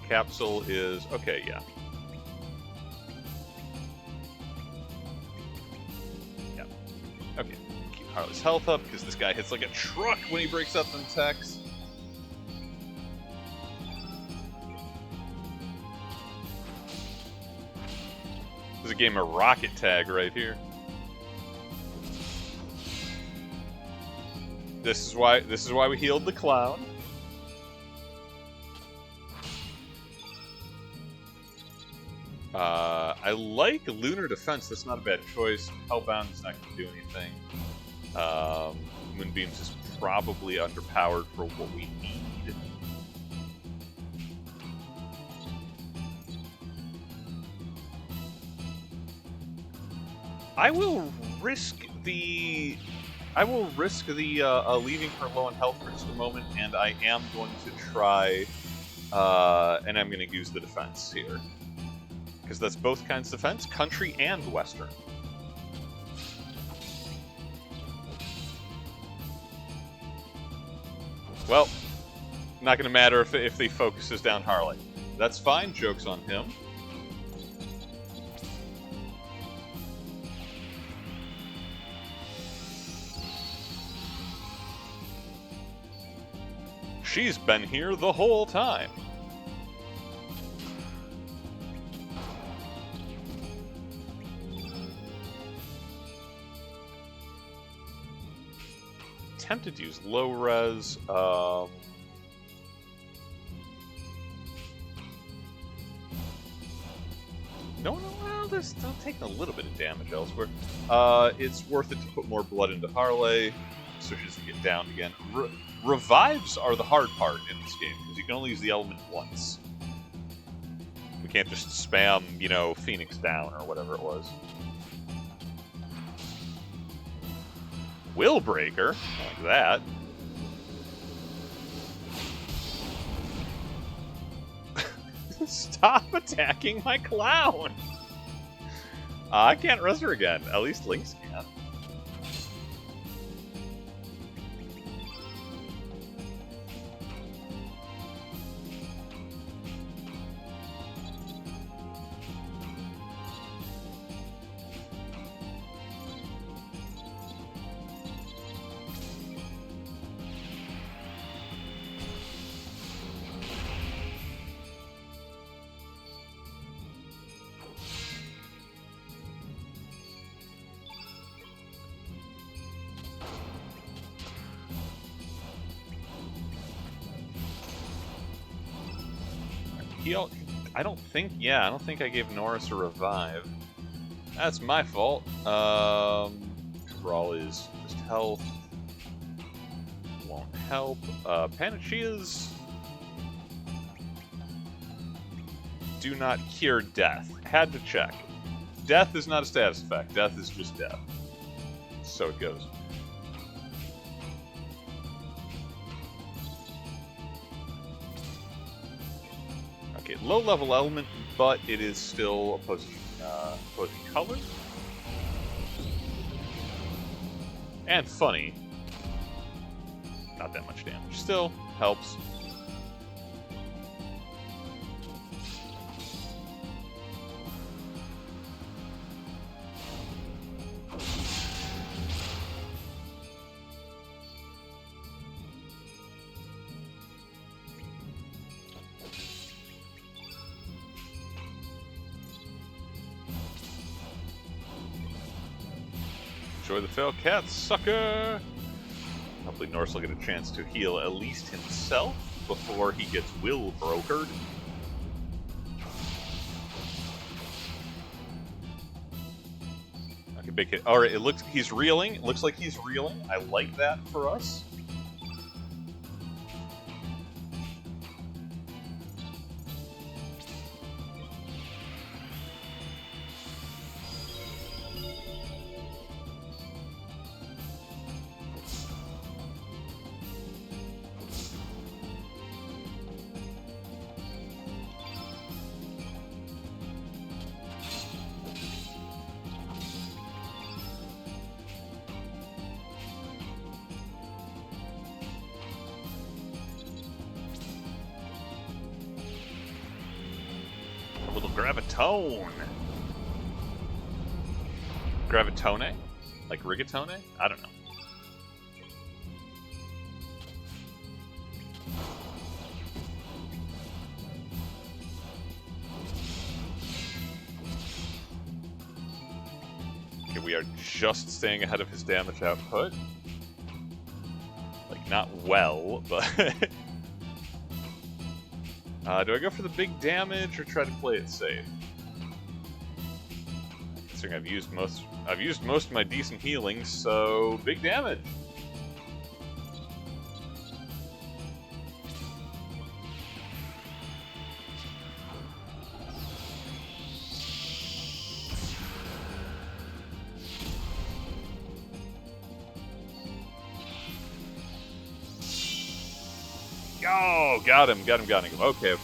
Capsule is okay, yeah. Yeah. Okay. Keep Harley's health up because this guy hits like a truck when he breaks up them attacks. There's a game of rocket tag right here. This is why we healed the clown. I like Lunar Defense. That's not a bad choice. Hellbound is not going to do anything. Moonbeams is probably underpowered for what we need. I will risk the leaving her low on health for just a moment, and I am going to try, and I'm going to use the defense here. Because that's both kinds of defense, country and western. Well, not going to matter if he focuses down Harley. That's fine, joke's on him. She's been here the whole time. Tempted to use low res. No, well, they're still taking a little bit of damage elsewhere. It's worth it to put more blood into Harley, so she doesn't get downed again. Revives are the hard part in this game, because you can only use the element once. We can't just spam, Phoenix down or whatever it was. Willbreaker, like that. Stop attacking my clown! I can't rest her again. At least Lynx can. I don't think I gave Norris a revive. That's my fault. Cabral is just health. Won't help. Panachea's... do not cure death. Had to check. Death is not a status effect. Death is just death. So it goes. Okay, low-level element, but it is still opposing color. And funny. Not that much damage. Still helps. Enjoy the fail cat, sucker! Hopefully Norse will get a chance to heal at least himself before he gets will brokered. Okay, big hit. Alright, he's reeling. It looks like he's reeling. I like that for us. A little gravitone. Gravitone? Like rigatone? I don't know. Okay, we are just staying ahead of his damage output. Like, not well, but... do I go for the big damage or try to play it safe? Considering I've used most of my decent healing, so big damage. Oh, got him. Okay. Ooh,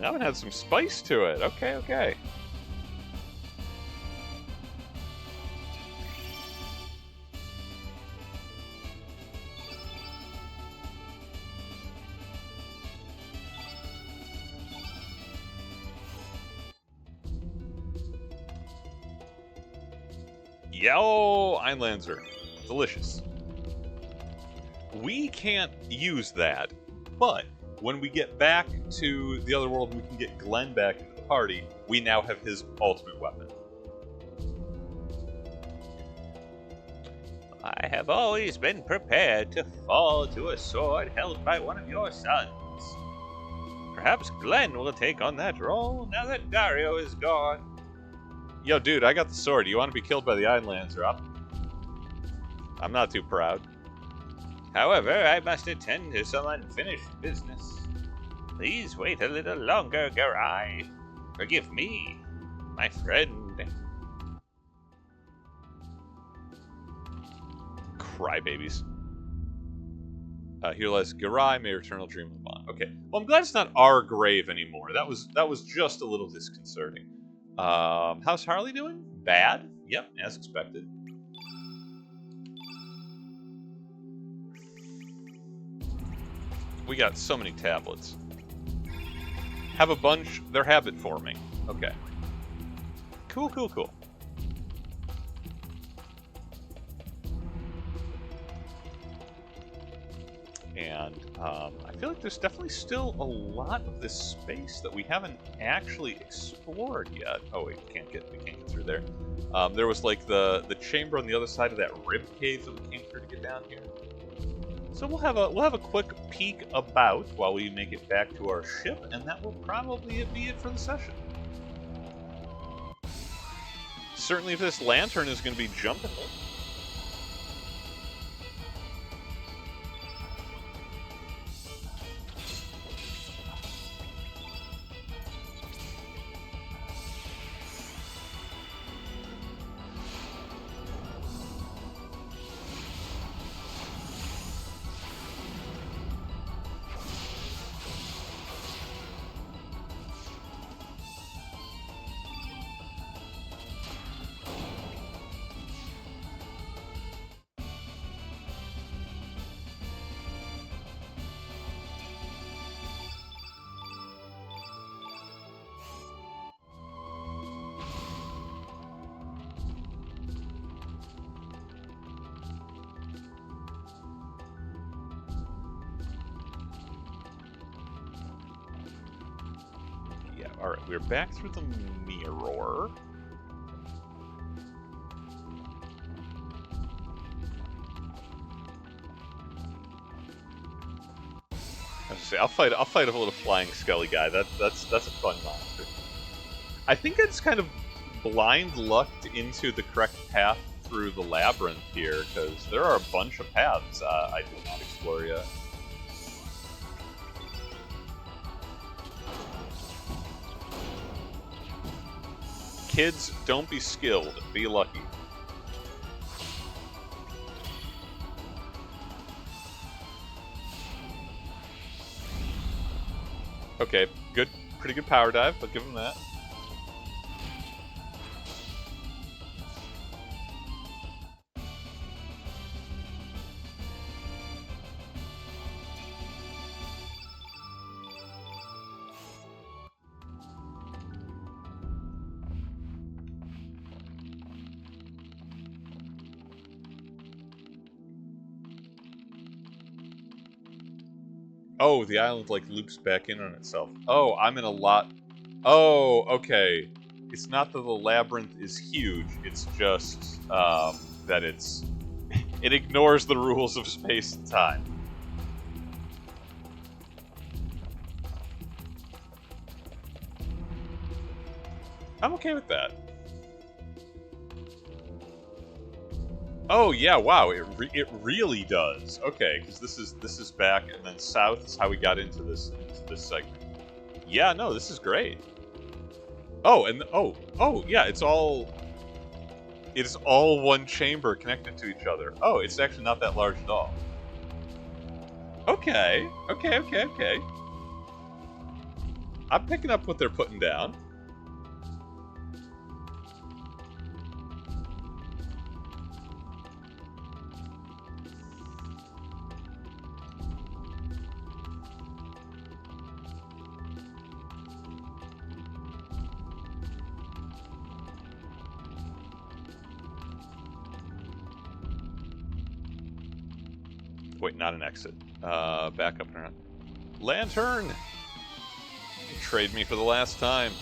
that one had some spice to it. Okay. Yo, Einlanzer. Delicious. We can't use that, but when we get back to the other world and we can get Glenn back into the party, we now have his ultimate weapon. I have always been prepared to fall to a sword held by one of your sons. Perhaps Glenn will take on that role now that Dario is gone. Yo, dude, I got the sword. You want to be killed by the Einlanzer? I'm not too proud. However, I must attend to some unfinished business. Please wait a little longer, Garai. Forgive me, my friend. Crybabies. Here lies Garai, may eternal dream live on. Okay. Well, I'm glad it's not our grave anymore. That was just a little disconcerting. How's Harley doing? Bad? Yep, as expected. We got so many tablets. Have a bunch. They're habit forming. Okay. Cool. And I feel like there's definitely still a lot of this space that we haven't actually explored yet. Oh wait, we can't get through there. There was like the chamber on the other side of that rib cave that we came through to get down here. So we'll have a quick peek about while we make it back to our ship, and that will probably be it for the session. Certainly, if this lantern is going to be jumping. Alright, we're back through the mirror. I was gonna say, I'll fight a little flying skelly guy. That's a fun monster. I think I just kind of blind lucked into the correct path through the labyrinth here, because there are a bunch of paths I did not explore yet. Kids, don't be skilled, be lucky. Okay, good, pretty good power dive, but give him that. Oh, the island, like, loops back in on itself. Oh, I'm in a lot... Oh, okay. It's not that the labyrinth is huge, it's just, that it's... It ignores the rules of space and time. I'm okay with that. Oh yeah, wow! It really does. Okay, because this is back, and then south is how we got into this segment. Yeah, no, this is great. Oh, and oh yeah, it's all one chamber connected to each other. Oh, it's actually not that large at all. Okay. I'm picking up what they're putting down. Wait, not an exit. Back up and around. Lantern! You trade me for the last time.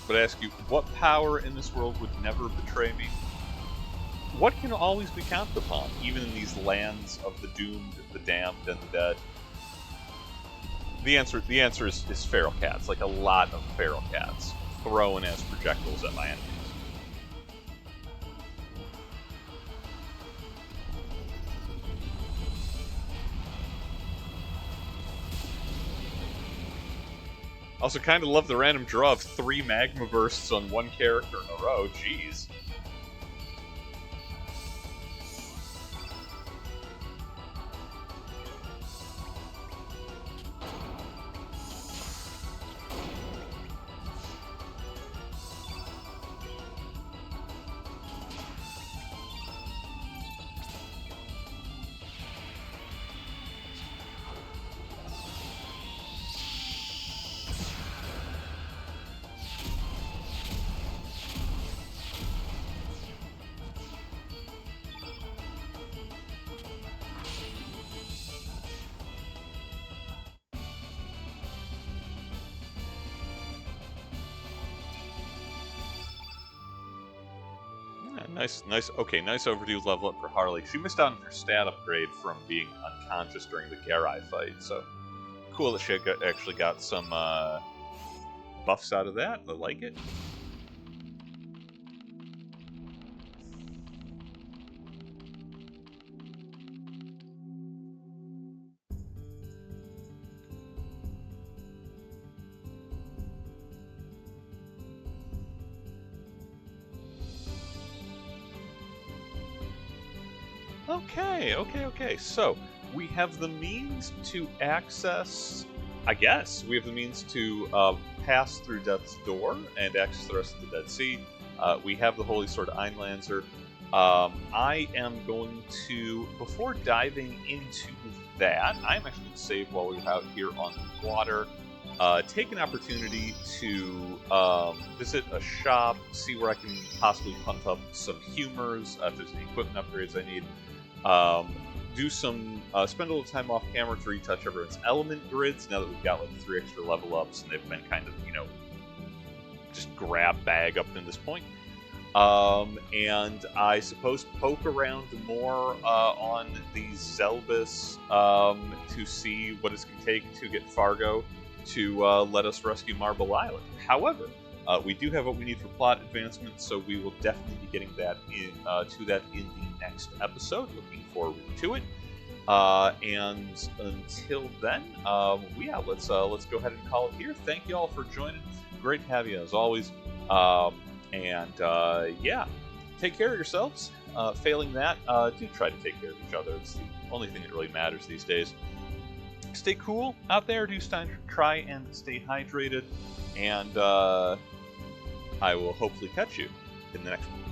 But I ask you, what power in this world would never betray me? What can always be counted upon, even in these lands of the doomed, the damned, and the dead? The answer is feral cats, like a lot of feral cats, thrown as projectiles at my enemies. Also, kind of love the random draw of 3 magma bursts on one character in a row. Jeez. Nice overdue level up for Harley. She missed out on her stat upgrade from being unconscious during the Garai fight, so cool that she actually got some buffs out of that. I like it. Okay. So, we have the means to access... I guess we have the means to pass through Death's Door and access the rest of the Dead Sea. We have the Holy Sword Einlanzer. I am going to, before diving into that, I'm actually going to save while we're out here on the water. Take an opportunity to visit a shop, see where I can possibly hunt up some humors, if there's any equipment upgrades I need. Do some, spend a little time off camera to retouch everyone's element grids now that we've got like 3 extra level ups and they've been kind of, just grab bag up to this point. And I suppose poke around more on the Zelbus to see what it's going to take to get Fargo to let us rescue Marble Island. However, we do have what we need for plot advancement, so we will definitely be getting that to that in the next episode. Looking forward to it. And until then, let's go ahead and call it here. Thank you all for joining. Great to have you as always. Take care of yourselves. Failing that, do try to take care of each other. It's the only thing that really matters these days. Stay cool out there. Do try and stay hydrated. And I will hopefully catch you in the next one.